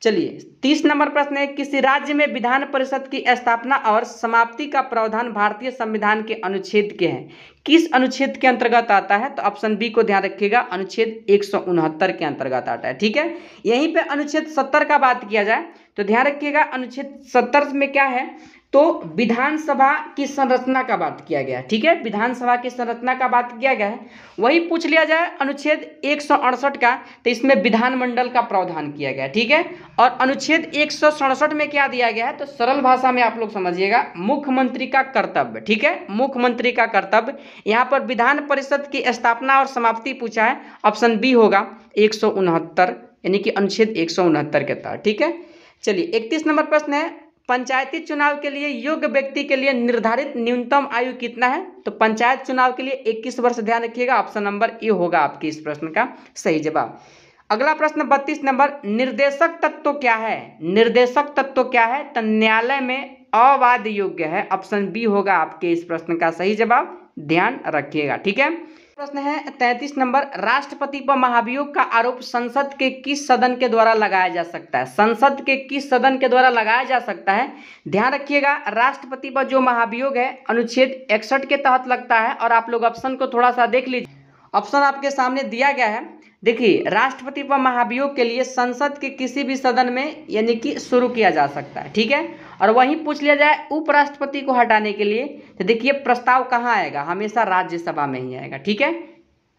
चलिए 30 नंबर प्रश्न है, किसी राज्य में विधान परिषद की स्थापना और समाप्ति का प्रावधान भारतीय संविधान के अनुच्छेद के हैं, किस अनुच्छेद के अंतर्गत आता है, तो ऑप्शन बी को ध्यान रखिएगा, अनुच्छेद 169 के अंतर्गत आता है। ठीक है, यहीं पे अनुच्छेद 70 का बात किया जाए तो ध्यान रखिएगा अनुच्छेद 70 में क्या है, तो विधानसभा की संरचना का बात किया गया है। ठीक है, विधानसभा की संरचना का बात किया गया है। वही पूछ लिया जाए अनुच्छेद 168 का, तो इसमें विधानमंडल का प्रावधान किया गया है। ठीक है, और अनुच्छेद 167 में क्या दिया गया है, तो सरल भाषा में आप लोग समझिएगा मुख्यमंत्री का कर्तव्य। ठीक है, मुख्यमंत्री का कर्तव्य। यहाँ पर विधान परिषद की स्थापना और समाप्ति पूछा है, ऑप्शन बी होगा 169, यानी कि अनुच्छेद 169 के तहत। ठीक है, चलिए 31 नंबर प्रश्न है, पंचायती चुनाव के लिए योग्य व्यक्ति के लिए निर्धारित न्यूनतम आयु कितना है, तो पंचायत चुनाव के लिए 21 वर्ष ध्यान रखिएगा, ऑप्शन नंबर ए होगा आपके इस प्रश्न का सही जवाब। अगला प्रश्न 32 नंबर, निर्देशक तत्व क्या है, निर्देशक तत्व क्या है, तो न्यायालय में अवाद योग्य है, ऑप्शन बी होगा आपके इस प्रश्न का सही जवाब, ध्यान रखिएगा। ठीक है, प्रश्न है 33 नंबर, राष्ट्रपति पर महाभियोग का आरोप संसद के किस सदन के द्वारा लगाया जा सकता है? संसद के किस सदन के द्वारा लगाया जा सकता है? ध्यान रखिएगा, राष्ट्रपति पर जो महाभियोग है अनुच्छेद 61 के तहत लगता है। और आप लोग ऑप्शन को थोड़ा सा देख लीजिए, ऑप्शन आपके सामने दिया गया है। देखिए, राष्ट्रपति पर महाभियोग के लिए संसद के किसी भी सदन में यानी कि शुरू किया जा सकता है, ठीक है। और वहीं पूछ लिया जाए उपराष्ट्रपति को हटाने के लिए, तो देखिए प्रस्ताव कहाँ आएगा, हमेशा राज्यसभा में ही आएगा, ठीक है।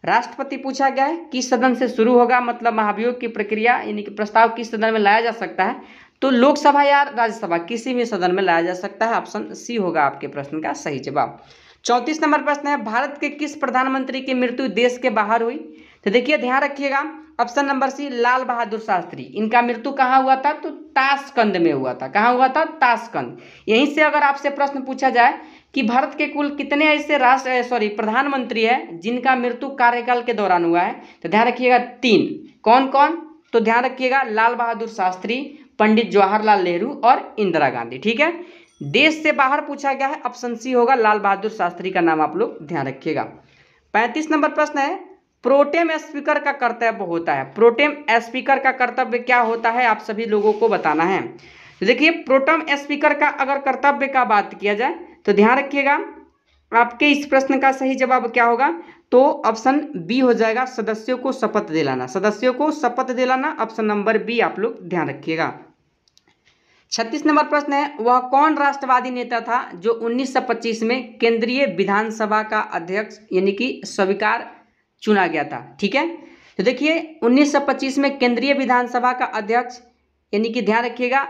राष्ट्रपति पूछा गया है किस सदन से शुरू होगा, मतलब महाभियोग की प्रक्रिया यानी कि प्रस्ताव किस सदन में लाया जा सकता है, तो लोकसभा या राज्यसभा किसी भी सदन में लाया जा सकता है। ऑप्शन सी होगा आपके प्रश्न का सही जवाब। 34 नंबर प्रश्न है, भारत के किस प्रधानमंत्री की मृत्यु देश के बाहर हुई? तो देखिए ध्यान रखिएगा, option number C Lal Bahadur Shastri. इनका मृत्यु कहाँ हुआ था? तो ताशकंद में हुआ था। कहाँ हुआ था? ताशकंद। यहीं से अगर आपसे प्रश्न पूछा जाए कि भारत के कुल कितने ऐसे प्रधानमंत्री हैं जिनका मृत्यु कार्यकाल के दौरान हुआ है, तो ध्यान रखिएगा 3। कौन कौन? तो ध्यान रखिएगा, लाल बहादुर शास्त्री, पंडित जवाहरलाल नेहरू और इंदिरा गांधी, ठीक है। देश से बाहर पूछा गया है, ऑप्शन सी होगा, लाल बहादुर शास्त्री का नाम आप लोग ध्यान रखिएगा। 35 नंबर प्रश्न है, प्रोटेम स्पीकर का कर्तव्य होता है। प्रोटेम स्पीकर का कर्तव्य क्या होता है, आप सभी लोगों को बताना है। तो देखिए, प्रोटेम स्पीकर का अगर कर्तव्य का बात किया जाए तो ध्यान रखिएगा, आपके इस प्रश्न का सही जवाब क्या होगा, तो ऑप्शन बी हो जाएगा, सदस्यों को शपथ दिलाना। सदस्यों को शपथ दिलाना, ऑप्शन नंबर बी आप लोग ध्यान रखिएगा। 36 नंबर प्रश्न है, वह कौन राष्ट्रवादी नेता था जो 1925 में केंद्रीय विधानसभा का अध्यक्ष यानी कि स्वीकार चुना गया था, ठीक है। तो देखिए 1925 में केंद्रीय विधानसभा का अध्यक्ष यानी कि ध्यान रखिएगा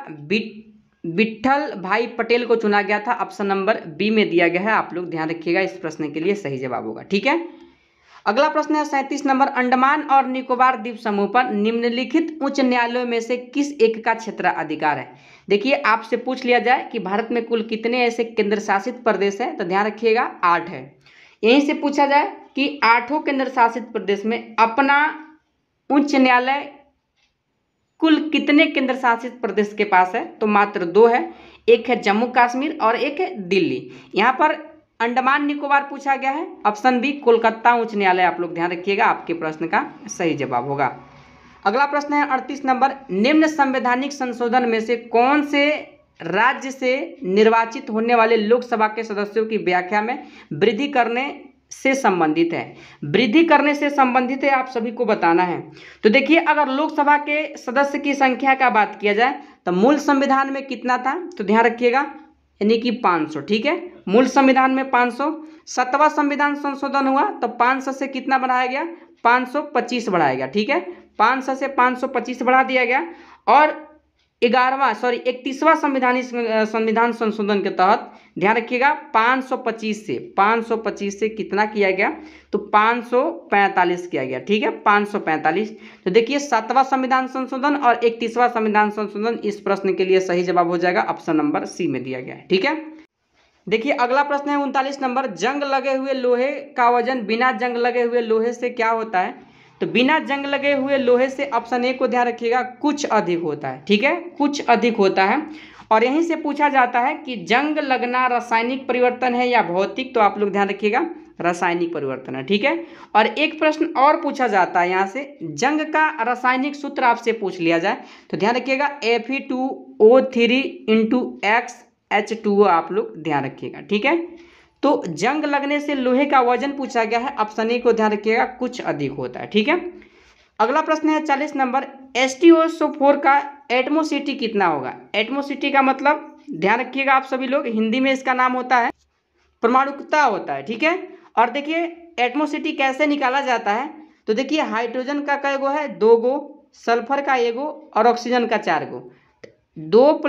विट्ठल भाई पटेल को चुना गया था। ऑप्शन नंबर बी में दिया गया है, आप लोग ध्यान रखिएगा, इस प्रश्न के लिए सही जवाब होगा, ठीक है। अगला प्रश्न है 37 नंबर, अंडमान और निकोबार द्वीप समूह पर निम्नलिखित उच्च न्यायालयों में से किस एक का क्षेत्राधिकार है? देखिए, आपसे पूछ लिया जाए कि भारत में कुल कितने ऐसे केंद्र शासित प्रदेश हैं, तो ध्यान रखिएगा 8 है। यहीं से पूछा जाए कि 8 केंद्र शासित प्रदेश में अपना उच्च न्यायालय कुल कितने केंद्र शासित प्रदेश के पास है, तो मात्र 2 है। एक है जम्मू कश्मीर और एक है दिल्ली। यहाँ पर अंडमान निकोबार पूछा गया है, ऑप्शन बी कोलकाता उच्च न्यायालय आप लोग ध्यान रखिएगा, आपके प्रश्न का सही जवाब होगा। अगला प्रश्न है 38 नंबर, निम्न संवैधानिक संशोधन में से कौन से राज्य से निर्वाचित होने वाले लोकसभा के सदस्यों की व्याख्या में वृद्धि करने से संबंधित है? वृद्धि करने से संबंधित है, आप सभी को बताना है। तो देखिए, अगर लोकसभा के सदस्य की संख्या का बात किया जाए तो मूल संविधान में कितना था, तो ध्यान रखिएगा यानी कि 500, ठीक है। मूल संविधान में 500। 7वां संविधान संशोधन हुआ तो 500 से कितना बढ़ाया गया, 525 बढ़ाया गया, ठीक है। 500 से 525 बढ़ा दिया गया। और 31वां संविधान संशोधन के तहत ध्यान रखिएगा 525 से कितना किया गया, तो 545 किया गया, ठीक है, 545। तो देखिए 7वां संविधान संशोधन और 31वां संविधान संशोधन, इस प्रश्न के लिए सही जवाब हो जाएगा, ऑप्शन नंबर सी में दिया गया है, ठीक है। देखिए अगला प्रश्न है 39 नंबर, जंग लगे हुए लोहे का वजन बिना जंग लगे हुए लोहे से क्या होता है? तो बिना जंग लगे हुए लोहे से, ऑप्शन ए को ध्यान रखिएगा, कुछ अधिक होता है, ठीक है, कुछ अधिक होता है। और यहीं से पूछा जाता है कि जंग लगना रासायनिक परिवर्तन है या भौतिक, तो आप लोग ध्यान रखिएगा रासायनिक परिवर्तन है, ठीक है। और एक प्रश्न और पूछा जाता है यहाँ से, जंग का रासायनिक सूत्र आपसे पूछ लिया जाए तो ध्यान रखिएगा Fe2O3x H2O, आप लोग ध्यान रखिएगा, ठीक है। तो जंग लगने से लोहे का वजन पूछा गया है, ऑप्शन ए को ध्यान रखिएगा, कुछ अधिक होता है, ठीक है। अगला प्रश्न है 40 नंबर, H2SO4 का एटमोसिटी कितना होगा? एटमोसिटी का मतलब ध्यान रखिएगा आप सभी लोग, हिंदी में इसका नाम होता है परमाणुकता होता है, ठीक है। और देखिए एटमोसिटी कैसे निकाला जाता है, तो देखिए हाइड्रोजन का कई गो है, 2 गो, सल्फर का 1 गो और ऑक्सीजन का 4 गो। 2 +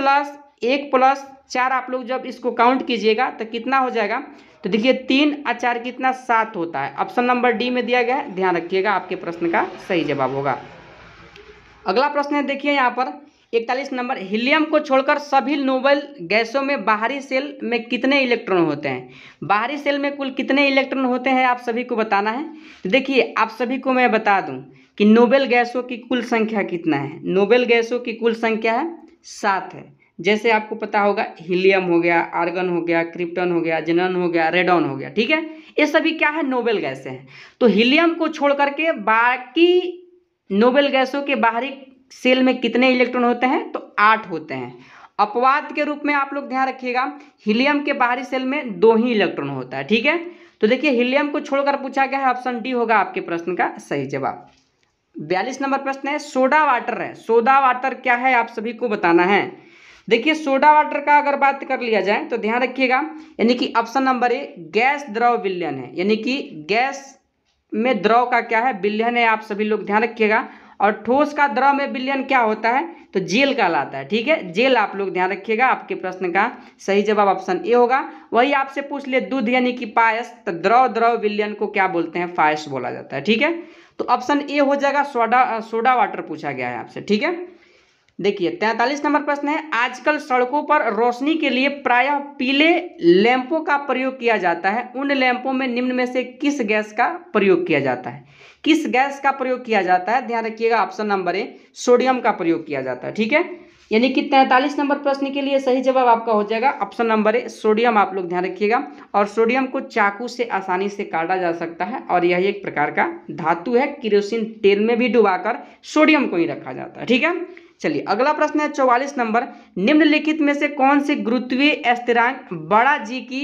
1 + 4 आप लोग जब इसको काउंट कीजिएगा तो कितना हो जाएगा, तो देखिए 3 और 4 कितना 7 होता है। ऑप्शन नंबर डी में दिया गया है, ध्यान रखिएगा, आपके प्रश्न का सही जवाब होगा। अगला प्रश्न है देखिए यहाँ पर 41 नंबर, हीलियम को छोड़कर सभी नोबेल गैसों में बाहरी सेल में कितने इलेक्ट्रॉन होते हैं? बाहरी सेल में कुल कितने इलेक्ट्रॉन होते हैं, आप सभी को बताना है। तो देखिए आप सभी को मैं बता दूं कि नोबेल गैसों की कुल संख्या कितना है। नोबेल गैसों की कुल संख्या है 7 है, जैसे आपको पता होगा हीलियम हो गया, आर्गन हो गया, क्रिप्टन हो गया, जेनन हो गया, रेडॉन हो गया, ठीक है। ये सभी क्या है, नोबेल गैसें हैं। तो हीलियम को छोड़ करके बाकी नोबेल गैसों के बाहरी शेल में कितने इलेक्ट्रॉन होते हैं, तो 8 होते हैं। अपवाद के रूप में आप लोग ध्यान रखिएगा, हीलियम के बाहरी शेल में 2 ही इलेक्ट्रॉन होता है, ठीक है। तो देखिए हीलियम को छोड़कर पूछा गया है, ऑप्शन डी होगा आपके प्रश्न का सही जवाब। 42 नंबर प्रश्न है, सोडा वाटर है। सोडा वाटर क्या है आप सभी को बताना है। देखिए सोडा वाटर का अगर बात कर लिया जाए तो ध्यान रखिएगा, यानी कि ऑप्शन नंबर ए गैस द्रव विलयन है, यानी कि गैस में द्रव का क्या है, विलयन है, आप सभी लोग ध्यान रखिएगा। और ठोस का द्रव में विलयन क्या होता है, तो जेल कहलाता है, ठीक है। जेल आप लोग ध्यान रखिएगा, आपके प्रश्न का सही जवाब ऑप्शन ए होगा। वही आपसे पूछ ले दूध यानी कि पायस, तो द्रव द्रव विलयन को क्या बोलते हैं, पायस बोला जाता है, ठीक है। तो ऑप्शन ए हो जाएगा, सोडा वाटर पूछा गया है आपसे, ठीक है। देखिए 43 नंबर प्रश्न है, आजकल सड़कों पर रोशनी के लिए प्रायः पीले लैंपों का प्रयोग किया जाता है। उन लैंपों में निम्न में से किस गैस का प्रयोग किया जाता है, किस गैस का प्रयोग किया जाता है, ध्यान रखिएगा ऑप्शन नंबर ए सोडियम का प्रयोग किया जाता है, ठीक है। यानी कि 43 नंबर प्रश्न के लिए सही जवाब आपका हो जाएगा ऑप्शन नंबर ए सोडियम, आप लोग ध्यान रखिएगा। और सोडियम को चाकू से आसानी से काटा जा सकता है और यह एक प्रकार का धातु है, केरोसिन तेल में भी डुबाकर सोडियम को ही रखा जाता है, ठीक है। चलिए अगला प्रश्न है 44 नंबर, निम्नलिखित में से कौन से गुरुत्वीय स्थिरांक बड़ा जी की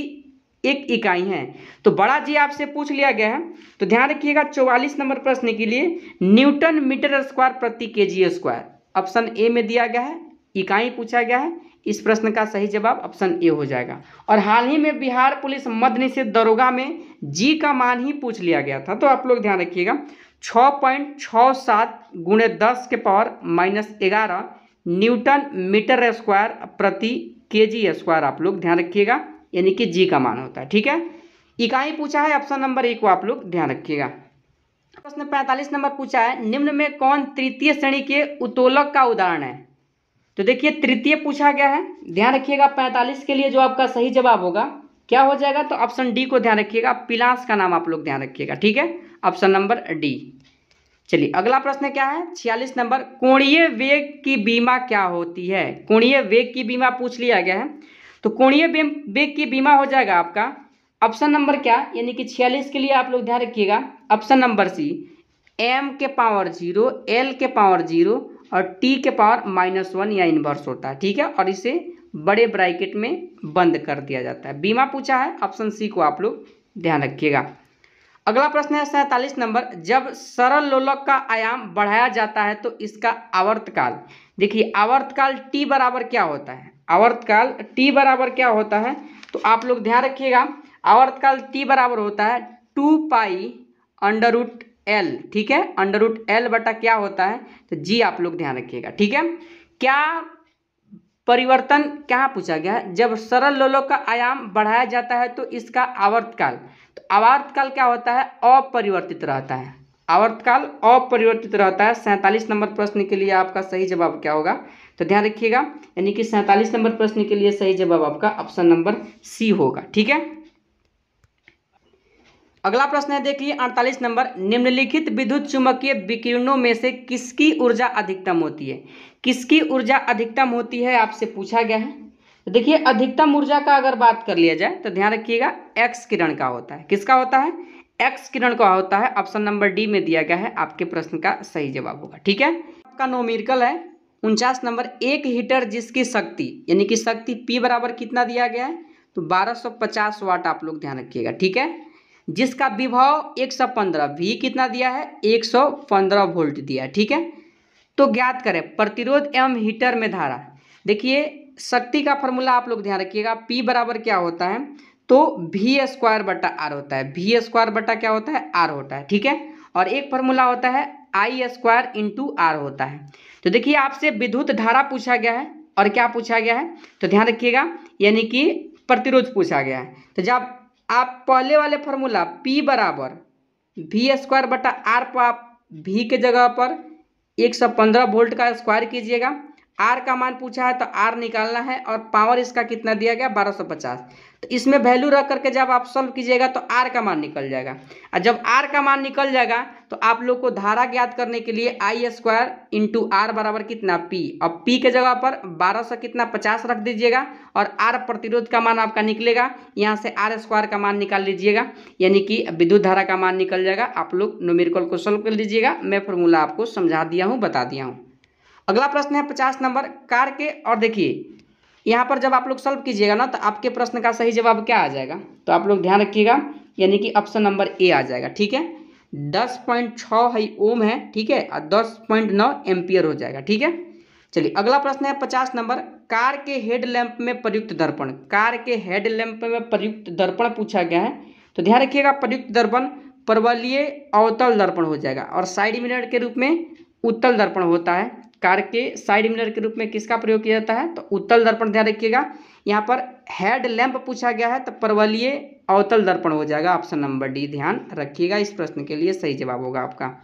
एक इकाई है। तो बड़ा जी आपसे पूछ लिया गया है, तो ध्यान रखिएगा 44 नंबर प्रश्न के लिए न्यूटन मीटर स्क्वायर प्रति केजी स्क्वायर ऑप्शन ए में दिया गया है, इकाई पूछा गया है। इस प्रश्न का सही जवाब ऑप्शन ए हो जाएगा। और हाल ही में बिहार पुलिस मद्य निषेध दरोगा में जी का मान ही पूछ लिया गया था, तो आप लोग ध्यान रखिएगा 6.67 गुणे 10 के पावर -11 न्यूटन मीटर स्क्वायर प्रति केजी स्क्वायर, आप लोग ध्यान रखिएगा, यानी कि जी का मान होता है, ठीक है। इकाई पूछा है ऑप्शन नंबर ए को आप लोग ध्यान रखिएगा। प्रश्न 45 नंबर पूछा है, निम्न में कौन तृतीय श्रेणी के उत्तोलक का उदाहरण है। तो देखिए तृतीय पूछा गया है, ध्यान रखिएगा 45 के लिए जो आपका सही जवाब होगा क्या हो जाएगा, तो ऑप्शन डी को ध्यान रखिएगा, पिलास का नाम आप लोग ध्यान रखिएगा, ठीक है, ऑप्शन नंबर डी। चलिए अगला प्रश्न क्या है 46 नंबर, कोणीय वेग की बीमा क्या होती है। कोणीय वेग की बीमा पूछ लिया गया है, तो कोणीय वेग की बीमा हो जाएगा आपका ऑप्शन नंबर क्या, यानी कि 46 के लिए आप लोग ध्यान रखिएगा ऑप्शन नंबर सी, m के पावर 0, l के पावर 0 और t के पावर -1 या इनवर्स होता है, ठीक है। और इसे बड़े ब्रैकेट में बंद कर दिया जाता है। बीमा पूछा है ऑप्शन सी को आप लोग ध्यान रखिएगा। अगला प्रश्न है 47 नंबर, जब सरल लोलक का आयाम बढ़ाया जाता है तो इसका आवर्तकाल, देखिए आवर्तकाल t बराबर क्या होता है, आवर्तकाल t बराबर क्या होता है, तो आप लोग ध्यान रखिएगा आवर्तकाल t बराबर होता है 2 पाई √L, ठीक है, √L बटा क्या होता है, तो g आप लोग ध्यान रखिएगा, ठीक है। क्या परिवर्तन क्या पूछा गया है, जब सरल लोलक का आयाम बढ़ाया जाता है तो इसका आवर्तकाल, तो आवर्तकाल क्या होता है, अपरिवर्तित रहता है, आवर्तकाल अपरिवर्तित रहता है। 47 नंबर प्रश्न के लिए आपका सही जवाब क्या होगा, तो ध्यान रखिएगा, यानी कि 47 नंबर प्रश्न के लिए सही जवाब आपका ऑप्शन नंबर सी होगा, ठीक है। अगला प्रश्न है देखिए 48 नंबर, निम्नलिखित विद्युत चुम्बकीय विकिरणों में से किसकी ऊर्जा अधिकतम होती है, किसकी ऊर्जा अधिकतम होती है आपसे पूछा गया है। तो देखिए अधिकतम ऊर्जा का अगर बात कर लिया जाए तो ध्यान रखिएगा एक्स किरण का होता है, किसका होता है, एक्स किरण का होता है। ऑप्शन नंबर डी में दिया गया है, आपके प्रश्न का सही जवाब होगा, ठीक है। आपका न्यूमेरिकल है 49 नंबर, एक हीटर जिसकी शक्ति यानी कि शक्ति P बराबर कितना दिया गया है, तो 1250 वाट आप लोग ध्यान रखिएगा, ठीक है। जिसका विभव 115, V कितना दिया है 115 वोल्ट दिया है, ठीक है। तो ज्ञात करें प्रतिरोध एवं हीटर में धारा। देखिए शक्ति का फॉर्मूला आप लोग ध्यान रखिएगा, P बराबर क्या होता है, तो V² बटा R होता है, V² बटा क्या होता है, R होता है, ठीक है। और एक फॉर्मूला होता है I² × R होता है। तो देखिए आपसे विद्युत धारा पूछा गया है और क्या पूछा गया है, तो ध्यान रखिएगा, यानी कि प्रतिरोध पूछा गया है। तो जब आप पहले वाले फॉर्मूला P बराबर V² बटा R पर आप V के जगह पर 115 वोल्ट का स्क्वायर कीजिएगा, आर का मान पूछा है तो आर निकालना है और पावर इसका कितना दिया गया 1250। तो इसमें वैल्यू रख करके जब आप सॉल्व कीजिएगा तो आर का मान निकल जाएगा। और जब आर का मान निकल जाएगा तो आप लोग को धारा ज्ञात करने के लिए आई स्क्वायर इंटू आर बराबर कितना पी, अब पी के जगह पर 1200 कितना 50 रख दीजिएगा और आर प्रतिरोध का मान आपका निकलेगा। यहाँ से आर स्क्वायर का मान निकाल लीजिएगा, यानी कि विद्युत धारा का मान निकल जाएगा। आप लोग न्यूमेरिकल को सॉल्व कर लीजिएगा, मैं फॉर्मूला आपको समझा दिया हूँ, बता दिया हूँ। अगला प्रश्न है 50 नंबर कार के, और देखिए यहाँ पर जब आप लोग सॉल्व कीजिएगा ना तो आपके प्रश्न का सही जवाब क्या आ जाएगा, तो आप लोग ध्यान रखिएगा, यानी कि ऑप्शन नंबर ए आ जाएगा। ठीक है, 10.6 है ओम है, ठीक है, और 10.9 एम्पियर हो जाएगा। ठीक है, चलिए अगला प्रश्न है 50 नंबर कार के हेड लैंप में प्रयुक्त दर्पण। कार के हेड लैंप में प्रयुक्त दर्पण पूछा गया है, तो ध्यान रखिएगा प्रयुक्त दर्पण परवलयीय अवतल दर्पण हो जाएगा और साइड मिरर के रूप में उत्तल दर्पण होता है। कार के साइड मिरर के रूप में किसका प्रयोग किया जाता है, तो उत्तल दर्पण। ध्यान रखिएगा यहाँ पर हेड लैंप पूछा गया है तो परवलयीय अवतल दर्पण हो जाएगा, ऑप्शन नंबर डी। ध्यान रखिएगा, इस प्रश्न के लिए सही जवाब होगा आपका।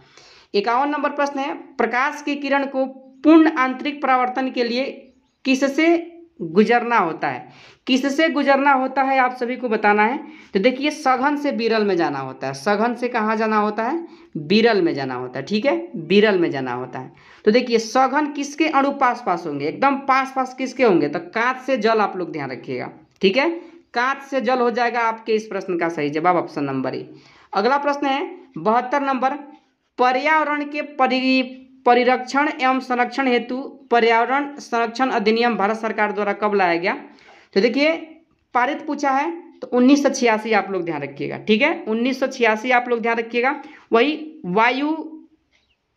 51 नंबर प्रश्न है प्रकाश की किरण को पूर्ण आंतरिक परावर्तन के लिए किससे गुजरना होता है। किससे गुजरना होता है आप सभी को बताना है। तो देखिए सघन से विरल में जाना होता है। सघन से कहाँ जाना होता है, विरल में जाना होता है। ठीक है, विरल में जाना होता है। तो देखिए सघन किसके अणु पास पास होंगे, एकदम पास पास किसके होंगे, तो कांच से जल। आप लोग ध्यान रखिएगा, ठीक है, कांच से जल हो जाएगा आपके इस प्रश्न का सही जवाब, ऑप्शन नंबर ए। अगला प्रश्न है 72 नंबर पर्यावरण के परिरक्षण एवं संरक्षण हेतु पर्यावरण संरक्षण अधिनियम भारत सरकार द्वारा कब लाया गया। तो देखिए पारित पूछा है तो 1986 आप लोग ध्यान रखिएगा। ठीक है, 1986 आप लोग ध्यान रखिएगा। वही वायु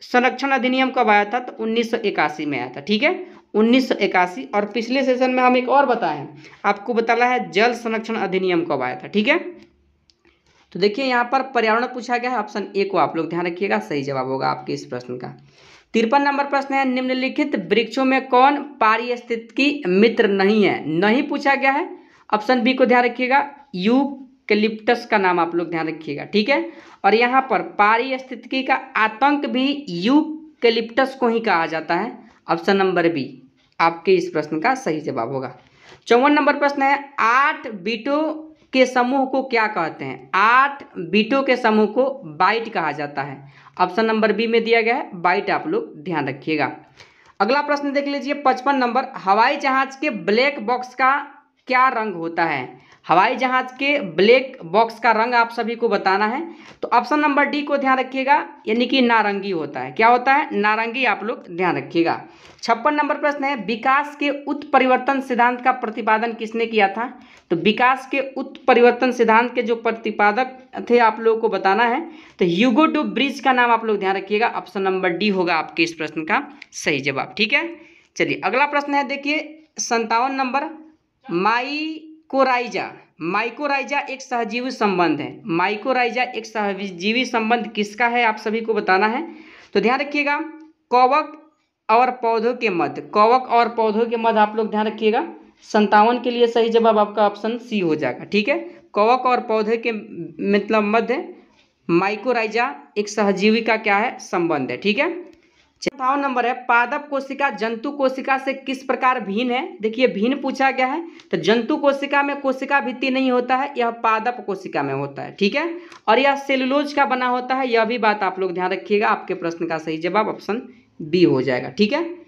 संरक्षण अधिनियम कब आया था, तो 1981 में आया था। ठीक है, 1981। और पिछले सेशन में हम एक और बताए हैं, आपको बताना है जल संरक्षण अधिनियम कब आया था। ठीक है, तो देखिए यहाँ पर पर्यावरण पूछा गया है, ऑप्शन ए को आप लोग ध्यान रखिएगा, सही जवाब होगा आपके इस प्रश्न का। 53 नंबर प्रश्न है निम्नलिखित वृक्षों में कौन पारिस्थितिकी मित्र नहीं है। नहीं पूछा गया है, ऑप्शन बी को ध्यान रखिएगा, यूकेलिप्टस का नाम आप लोग ध्यान रखिएगा। ठीक है, और यहाँ पर पारिस्थितिकी का आतंक भी यूकेलिप्टस को ही कहा जाता है, ऑप्शन नंबर बी आपके इस प्रश्न का सही जवाब होगा। 54 नंबर प्रश्न है 8 बीटों के समूह को क्या कहते हैं। 8 बीटों के समूह को बाइट कहा जाता है, ऑप्शन नंबर बी में दिया गया है बाइट, आप लोग ध्यान रखिएगा। अगला प्रश्न देख लीजिए 55 नंबर हवाई जहाज के ब्लैक बॉक्स का क्या रंग होता है। हवाई जहाज के ब्लैक बॉक्स का रंग आप सभी को बताना है, तो ऑप्शन नंबर डी को ध्यान रखिएगा, यानी कि नारंगी होता है। क्या होता है, नारंगी, आप लोग ध्यान रखिएगा। 56 नंबर प्रश्न है विकास के उत्परिवर्तन सिद्धांत का प्रतिपादन किसने किया था। तो विकास के उत्परिवर्तन सिद्धांत के जो प्रतिपादक थे आप लोगों को बताना है, तो ह्यूगो डू ब्रिज का नाम आप लोग ध्यान रखिएगा, ऑप्शन नंबर डी होगा आपके इस प्रश्न का सही जवाब। ठीक है, चलिए अगला प्रश्न है देखिए 57 नंबर माइकोराइजा एक सहजीवी संबंध है। माइकोराइजा एक सहजीवी संबंध किसका है आप सभी को बताना है, तो ध्यान रखिएगा कवक और पौधों के मध्य। कवक और पौधों के मध्य आप लोग ध्यान रखिएगा। 57 के लिए सही जवाब आपका ऑप्शन सी हो जाएगा। ठीक है, कवक और पौधे के मतलब मध्य माइकोराइजा एक सहजीवी का क्या है, संबंध है। ठीक है, 58 नंबर है पादप कोशिका जंतु कोशिका से किस प्रकार भिन्न है। देखिए भिन्न पूछा गया है, तो जंतु कोशिका में कोशिका भित्ति नहीं होता है, यह पादप कोशिका में होता है। ठीक है, और यह सेलुलोज का बना होता है, यह भी बात आप लोग ध्यान रखिएगा। आपके प्रश्न का सही जवाब ऑप्शन बी हो जाएगा। ठीक है,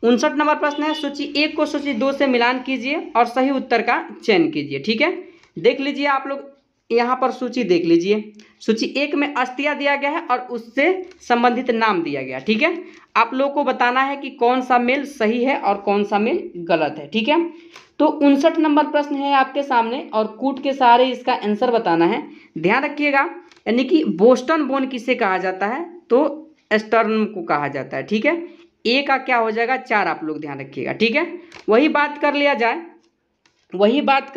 59 नंबर प्रश्न है सूची 1 को सूची 2 से मिलान कीजिए और सही उत्तर का चयन कीजिए। ठीक है, देख लीजिए आप लोग यहाँ पर सूची देख लीजिए। सूची 1 में अस्थियाँ दिया गया है और उससे संबंधित नाम दिया गया। ठीक है, आप लोगों को बताना है कि कौन सा मेल सही है और कौन सा मेल गलत है। ठीक है, तो 59 नंबर प्रश्न है आपके सामने और कूट के सहारे इसका आंसर बताना है। ध्यान रखिएगा, यानी कि बोस्टन बोन किसे कहा जाता है, तो स्टर्नम को कहा जाता है। ठीक है, ए का क्या हो जाएगा 4, आप लोग ध्यान रखिएगा। ठीक है, वही बात कर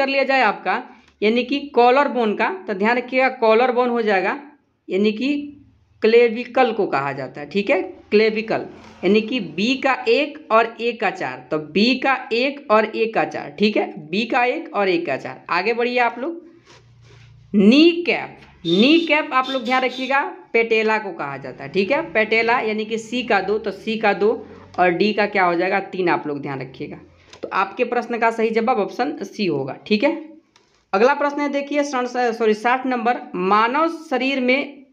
लिया जाए आपका, यानी कि कॉलर बोन का, तो ध्यान रखिएगा कॉलर बोन हो जाएगा, यानी कि क्लेविकल को कहा जाता है। ठीक है, क्लेविकल, यानी कि बी का 1 और ए का 4, तो बी का 1 और ए का 4। ठीक है, बी का 1 और ए का 4। आगे बढ़िए आप लोग। नी कैप आप लोग ध्यान रखिएगा पेटेला को कहा जाता है। ठीक है, पेटेला यानी कि सी का 2, तो सी का 2 और डी का क्या हो जाएगा 3, आप लोग ध्यान रखिएगा। तो आपके प्रश्न का सही जवाब ऑप्शन सी होगा। ठीक है, अगला प्रश्न है देखिए 60 नंबर, मानव शरीर में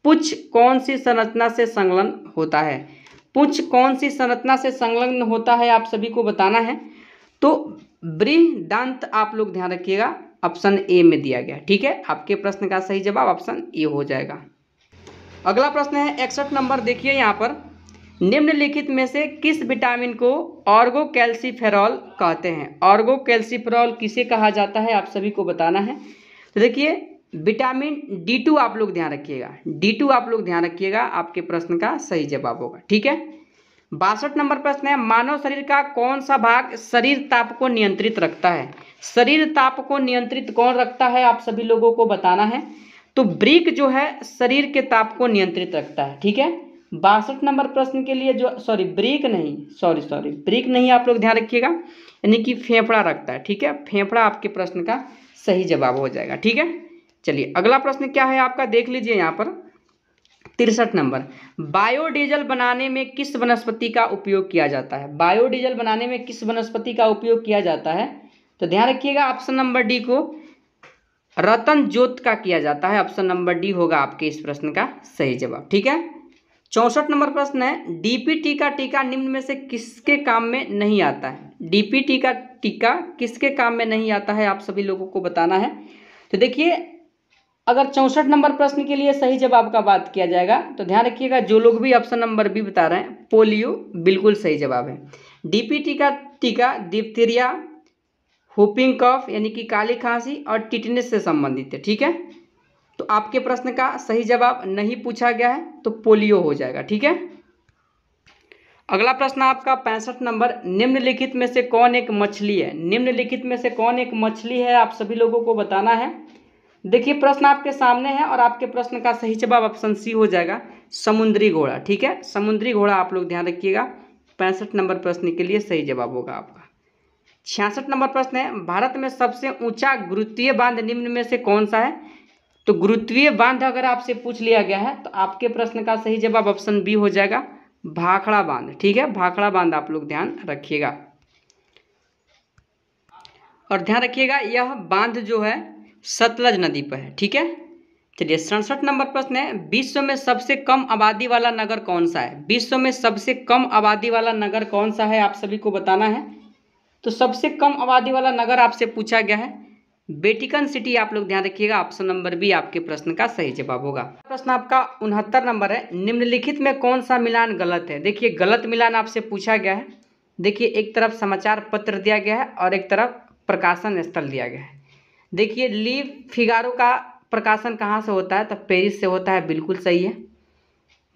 पुच्छ कौन सी संरचना से संलग्न होता है? पुच्छ कौन सी संरचना से संलग्न होता है आप सभी को बताना है। तो बृहदांत आप लोग ध्यान रखिएगा, ऑप्शन ए में दिया गया। ठीक है, आपके प्रश्न का सही जवाब ऑप्शन ए हो जाएगा। अगला प्रश्न है 61 नंबर, देखिए यहाँ पर, निम्नलिखित में से किस विटामिन को ऑर्गोकैल्सिफेरॉल कहते हैं? ऑर्गोकैल्सिफेरॉल किसे कहा जाता है आप सभी को बताना है। तो देखिए विटामिन D2 आप लोग ध्यान रखिएगा, D2 आप लोग ध्यान रखिएगा, आपके प्रश्न का सही जवाब होगा। ठीक है, 62 नंबर प्रश्न है, मानव शरीर का कौन सा भाग शरीर ताप को नियंत्रित रखता है? शरीर ताप को नियंत्रित कौन रखता है आप सभी लोगों को बताना है। तो ब्रीक जो है शरीर के ताप को नियंत्रित रखता है। ठीक है, 62 नंबर प्रश्न के लिए जो ब्रीक नहीं आप लोग ध्यान रखिएगा, यानी कि फेफड़ा रखता है। ठीक है, फेफड़ा आपके प्रश्न का सही जवाब हो जाएगा। ठीक है, चलिए अगला प्रश्न क्या है आपका, देख लीजिए यहाँ पर 63 नंबर, बायोडीजल बनाने में किस वनस्पति का उपयोग किया जाता है? बायोडीजल बनाने में किस वनस्पति का उपयोग किया जाता है? तो ध्यान रखिएगा ऑप्शन नंबर डी को रतन जोत का किया जाता है। ऑप्शन नंबर डी होगा आपके इस प्रश्न का सही जवाब। ठीक है, 64 नंबर प्रश्न है, डीपीटी का टीका निम्न में से किसके काम में नहीं आता है? डीपीटी का टीका किसके काम में नहीं आता है आप सभी लोगों को बताना है। तो देखिए अगर 64 नंबर प्रश्न के लिए सही जवाब का बात किया जाएगा तो ध्यान रखिएगा, जो लोग भी ऑप्शन नंबर बी बता रहे हैं, पोलियो बिल्कुल सही जवाब है। डीपीटी का टीका डिप्थीरिया, हुपिंग कफ यानी कि काली खांसी और टिटनेस से संबंधित है। ठीक है, तो आपके प्रश्न का सही जवाब नहीं पूछा गया है तो पोलियो हो जाएगा। ठीक है, अगला प्रश्न आपका 65 नंबर, निम्नलिखित में से कौन एक मछली है? निम्नलिखित में से कौन एक मछली है आप सभी लोगों को बताना है। देखिए प्रश्न आपके सामने है और आपके प्रश्न का सही जवाब ऑप्शन सी हो जाएगा, समुद्री घोड़ा। ठीक है, समुद्री घोड़ा आप लोग ध्यान रखिएगा, 65 नंबर प्रश्न के लिए सही जवाब होगा आपका। 66 नंबर प्रश्न है, भारत में सबसे ऊंचा गुरुत्वीय बांध निम्न में से कौन सा है? तो गुरुत्वीय बांध अगर आपसे पूछ लिया गया है तो आपके प्रश्न का सही जवाब ऑप्शन बी हो जाएगा, भाखड़ा बांध। ठीक है, भाखड़ा बांध आप लोग ध्यान रखिएगा और ध्यान रखिएगा यह बांध जो है सतलज नदी पर है। ठीक है, चलिए 67 नंबर प्रश्न है, विश्व में सबसे कम आबादी वाला नगर कौन सा है? विश्व में सबसे कम आबादी वाला नगर कौन सा है आप सभी को बताना है। तो सबसे कम आबादी वाला नगर आपसे पूछा गया है वेटिकन सिटी, आप लोग ध्यान रखिएगा, ऑप्शन नंबर बी आपके प्रश्न का सही जवाब होगा। प्रश्न आपका 69 नंबर है, निम्नलिखित में कौन सा मिलान गलत है? देखिए गलत मिलान आपसे पूछा गया है। देखिए एक तरफ समाचार पत्र दिया गया है और एक तरफ प्रकाशन स्थल दिया गया है। देखिए ली फिगारो का प्रकाशन कहाँ से होता है? तो पेरिस से होता है, बिल्कुल सही है।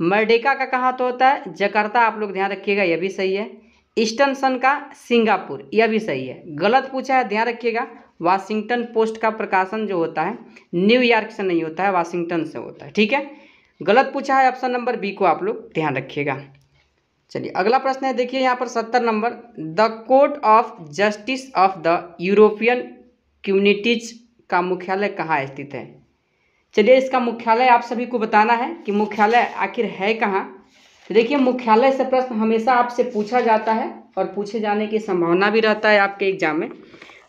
मर्डेका का कहाँ तो होता है? जकार्ता, आप लोग ध्यान रखिएगा, यह भी सही है। ईस्टर्न सन का सिंगापुर, यह भी सही है। गलत पूछा है, ध्यान रखिएगा, वाशिंगटन पोस्ट का प्रकाशन जो होता है न्यूयॉर्क से नहीं होता है, वाशिंगटन से होता है। ठीक है, गलत पूछा है ऑप्शन नंबर बी को आप लोग ध्यान रखिएगा। चलिए अगला प्रश्न है, देखिए यहाँ पर 70 number, the court of justice of the European communities का मुख्यालय कहाँ स्थित है? चलिए इसका मुख्यालय आप सभी को बताना है कि मुख्यालय आखिर है कहाँ। देखिए मुख्यालय से प्रश्न हमेशा आपसे पूछा जाता है और पूछे जाने की संभावना भी रहता है आपके एग्जाम में।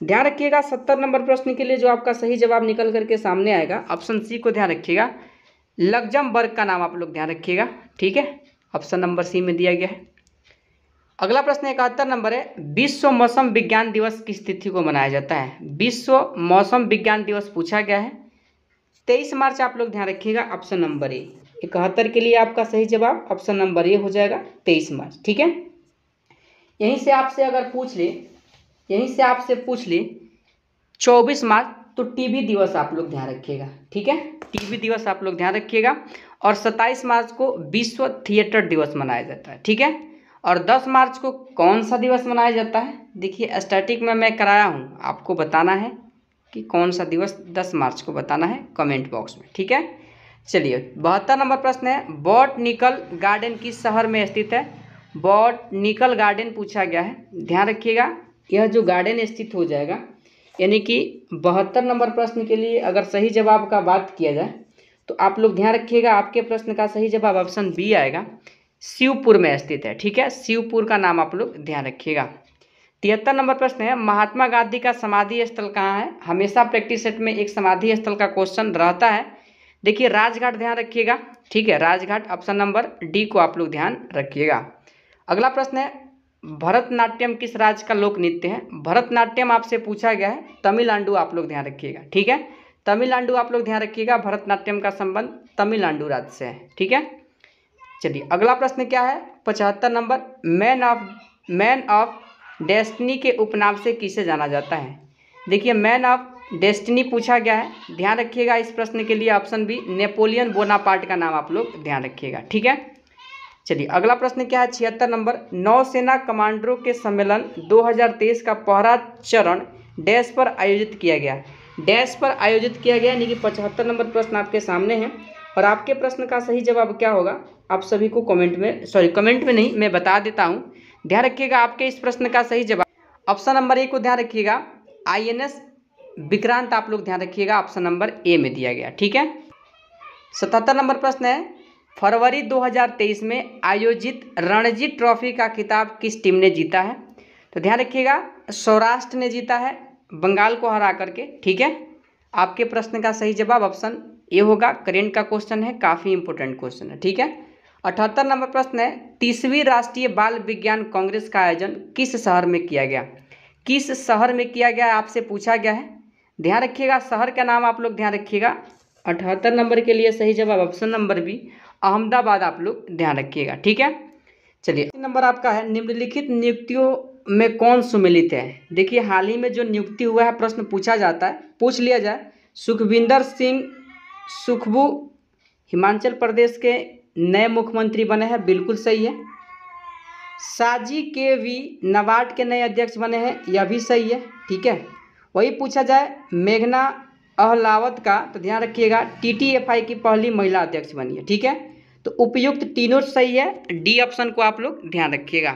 ध्यान रखिएगा 70 नंबर प्रश्न के लिए जो आपका सही जवाब निकल करके सामने आएगा, ऑप्शन सी को ध्यान रखिएगा, लग्जमबर्ग का नाम आप लोग ध्यान रखिएगा। ठीक है, ऑप्शन नंबर सी में दिया गया है। अगला प्रश्न 71 नंबर है, विश्व मौसम विज्ञान दिवस किस तिथि को मनाया जाता है? विश्व मौसम विज्ञान दिवस पूछा गया है 23 मार्च, आप लोग ध्यान रखिएगा, ऑप्शन नंबर ए। 71 के लिए आपका सही जवाब ऑप्शन नंबर ए हो जाएगा, 23 मार्च। ठीक है, यहीं से आपसे अगर पूछ ले 24 मार्च तो टीबी दिवस आप लोग ध्यान रखिएगा। ठीक है, टीबी दिवस आप लोग ध्यान रखिएगा। और 27 मार्च को विश्व थिएटर दिवस मनाया जाता है। ठीक है, और 10 मार्च को कौन सा दिवस मनाया जाता है? देखिए स्टैटिक में मैं कराया हूँ, आपको बताना है कि कौन सा दिवस 10 मार्च को बताना है कमेंट बॉक्स में। ठीक है, चलिए 72 नंबर प्रश्न है, बॉटनिकल गार्डन किस शहर में स्थित है? बॉटनिकल गार्डन पूछा गया है, ध्यान रखिएगा यह जो गार्डन स्थित हो जाएगा, यानी कि 72 नंबर प्रश्न के लिए अगर सही जवाब का बात किया जाए तो आप लोग ध्यान रखिएगा आपके प्रश्न का सही जवाब ऑप्शन बी आएगा, शिवपुर में स्थित है। ठीक है, शिवपुर का नाम आप लोग ध्यान रखिएगा। 73 नंबर प्रश्न है, महात्मा गांधी का समाधि स्थल कहाँ है? हमेशा प्रैक्टिस सेट में एक समाधि स्थल का क्वेश्चन रहता है। देखिए राजघाट ध्यान रखिएगा। ठीक है, राजघाट, ऑप्शन नंबर डी को आप लोग ध्यान रखिएगा। अगला प्रश्न है, भरतनाट्यम किस राज्य का लोक नृत्य है? भरतनाट्यम आपसे पूछा गया है, तमिलनाडु आप लोग ध्यान रखिएगा। ठीक है, तमिलनाडु आप लोग ध्यान रखिएगा, भरतनाट्यम का संबंध तमिलनाडु राज्य से है। ठीक है, चलिए अगला प्रश्न क्या है, 75 नंबर, मैन ऑफ डेस्टिनी के उपनाम से किसे जाना जाता है? देखिए मैन ऑफ डेस्टिनी पूछा गया है, ध्यान रखिएगा इस प्रश्न के लिए ऑप्शन बी नेपोलियन बोनापार्ट का नाम आप लोग ध्यान रखिएगा। ठीक है, चलिए अगला प्रश्न क्या है, 76 नंबर, नौसेना कमांडरों के सम्मेलन 2023 का पहला चरण डैश पर आयोजित किया गया। डैश पर आयोजित किया गया यानी कि 75 नंबर प्रश्न आपके सामने है और आपके प्रश्न का सही जवाब क्या होगा आप सभी को कमेंट में नहीं, मैं बता देता हूँ। ध्यान रखिएगा आपके इस प्रश्न का सही जवाब ऑप्शन नंबर ए को ध्यान रखिएगा, INS विक्रांत आप लोग ध्यान रखिएगा, ऑप्शन नंबर ए में दिया गया। ठीक है, 77 नंबर प्रश्न है, फरवरी 2023 में आयोजित रणजी ट्रॉफी का खिताब किस टीम ने जीता है? तो ध्यान रखिएगा सौराष्ट्र ने जीता है बंगाल को हरा करके। ठीक है, आपके प्रश्न का सही जवाब ऑप्शन ए होगा, करेंट का क्वेश्चन है, काफ़ी इंपॉर्टेंट क्वेश्चन है। ठीक है, 78 नंबर प्रश्न है, 30वीं राष्ट्रीय बाल विज्ञान कांग्रेस का आयोजन किस शहर में किया गया? किस शहर में किया गया आपसे पूछा गया है, ध्यान रखिएगा शहर का नाम आप लोग ध्यान रखिएगा। 78 नंबर के लिए सही जवाब ऑप्शन नंबर बी अहमदाबाद आप लोग ध्यान रखिएगा। ठीक है, चलिए नंबर आपका है, निम्नलिखित नियुक्तियों में कौन सुमेलित है? देखिए हाल ही में जो नियुक्ति हुआ है प्रश्न पूछा जाता है, पूछ लिया जाए, सुखविंदर सिंह सुखबू हिमाचल प्रदेश के नए मुख्यमंत्री बने हैं, बिल्कुल सही है। साजी के वी नाबार्ड के नए अध्यक्ष बने हैं, यह भी सही है। ठीक है, वही पूछा जाए मेघना अहलावत का, तो ध्यान रखिएगा TTFI की पहली महिला अध्यक्ष बनी है। ठीक है, तो उपयुक्त तीनों सही है, डी ऑप्शन को आप लोग ध्यान रखिएगा।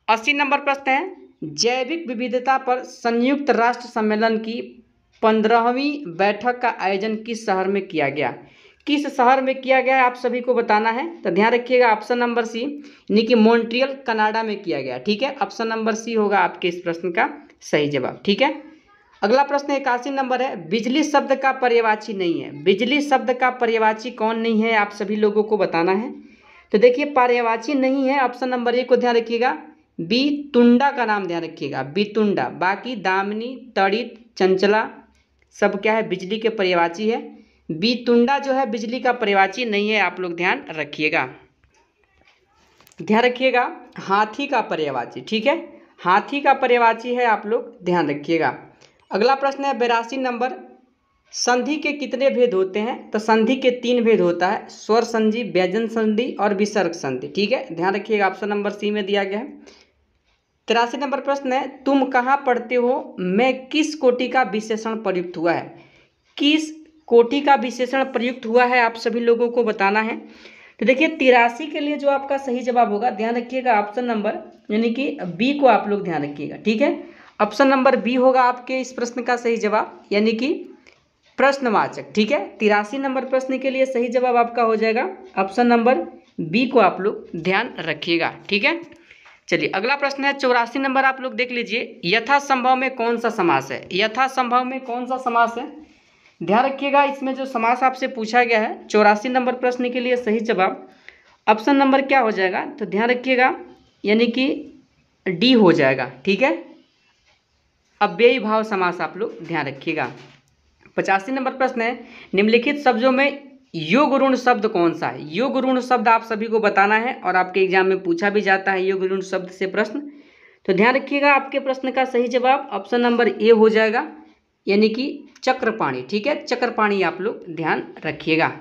80 नंबर प्रश्न है, जैविक विविधता पर संयुक्त राष्ट्र सम्मेलन की 15वीं बैठक का आयोजन किस शहर में किया गया? किस शहर में किया गया है आप सभी को बताना है, तो ध्यान रखिएगा ऑप्शन नंबर सी यानी कि मॉन्ट्रियल कनाडा में किया गया। ठीक है, ऑप्शन नंबर सी होगा आपके इस प्रश्न का सही जवाब। ठीक है, अगला प्रश्न 81 नंबर है, बिजली शब्द का पर्यायवाची नहीं है। बिजली शब्द का पर्यायवाची कौन नहीं है आप सभी लोगों को बताना है। तो देखिए पर्यायवाची नहीं है, ऑप्शन नंबर ए को ध्यान रखिएगा, बीतुंडा का नाम ध्यान रखिएगा, बीतुंडा। बाकी दामिनी, तड़ित, चंचला सब क्या है बिजली के पर्यायवाची है, बीतुंडा जो है बिजली का पर्यायवाची नहीं है, आप लोग ध्यान रखिएगा। ध्यान रखिएगा हाथी का पर्यायवाची। ठीक है, हाथी का पर्यायवाची है, आप लोग ध्यान रखिएगा। अगला प्रश्न है 82 नंबर, संधि के कितने भेद होते हैं? तो संधि के 3 भेद होता है, स्वर संधि, व्यंजन संधि और विसर्ग संधि। ठीक है, ध्यान रखिएगा ऑप्शन नंबर सी में दिया गया है। 83 नंबर प्रश्न है, तुम कहाँ पढ़ते हो में किस कोटि का विशेषण प्रयुक्त हुआ है? किस कोटि का विशेषण प्रयुक्त हुआ है आप सभी लोगों को बताना है। तो देखिए 83 के लिए जो आपका सही जवाब होगा ध्यान रखिएगा ऑप्शन नंबर यानी कि बी को आप लोग ध्यान रखिएगा। ठीक है, ऑप्शन नंबर बी होगा आपके इस प्रश्न का सही जवाब यानी कि प्रश्नवाचक। ठीक है, 83 नंबर प्रश्न के लिए सही जवाब आपका हो जाएगा ऑप्शन नंबर बी को आप लोग ध्यान रखिएगा। ठीक है, चलिए अगला प्रश्न है 84 नंबर, आप लोग देख लीजिए, यथासंभव में कौन सा समास है? यथासंभव में कौन सा समास है ध्यान रखिएगा, इसमें जो समास आपसे पूछा गया है 84 नंबर प्रश्न के लिए सही जवाब ऑप्शन नंबर क्या हो जाएगा, तो ध्यान रखिएगा यानी कि डी हो जाएगा। ठीक है, अव्ययी भाव समास आप लोग ध्यान रखिएगा। 85 नंबर प्रश्न है, निम्नलिखित शब्दों में योग ऋण शब्द कौन सा है? योग ऋण शब्द आप सभी को बताना है और आपके एग्जाम में पूछा भी जाता है योग ऋण शब्द से प्रश्न। तो ध्यान रखिएगा आपके प्रश्न का सही जवाब ऑप्शन नंबर ए हो जाएगा यानी कि चक्रपाणी। ठीक है, चक्रपाणी आप लोग ध्यान रखिएगा।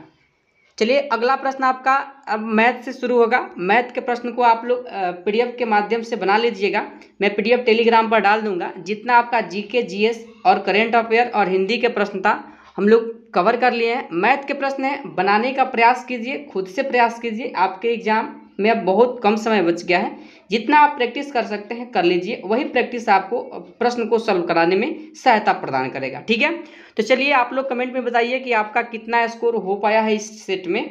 चलिए अगला प्रश्न आपका अब मैथ से शुरू होगा। मैथ के प्रश्न को आप लोग PDF के माध्यम से बना लीजिएगा, मैं PDF टेलीग्राम पर डाल दूंगा। जितना आपका GK, GS और करेंट अफेयर और हिंदी के प्रश्न था हम लोग कवर कर लिए हैं। मैथ के प्रश्न है बनाने का प्रयास कीजिए, खुद से प्रयास कीजिए, आपके एग्जाम में अब बहुत कम समय बच गया है, जितना आप प्रैक्टिस कर सकते हैं कर लीजिए, वही प्रैक्टिस आपको प्रश्न को सॉल्व कराने में सहायता प्रदान करेगा। ठीक है, तो चलिए आप लोग कमेंट में बताइए कि आपका कितना स्कोर हो पाया है इस सेट में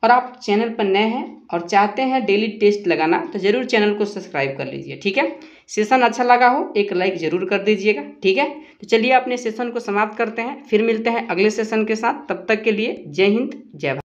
और आप चैनल पर नए हैं और चाहते हैं डेली टेस्ट लगाना तो ज़रूर चैनल को सब्सक्राइब कर लीजिए। ठीक है, सेशन अच्छा लगा हो एक लाइक ज़रूर कर दीजिएगा। ठीक है, तो चलिए अपने सेशन को समाप्त करते हैं, फिर मिलते हैं अगले सेशन के साथ। तब तक के लिए जय हिंद जय भारत।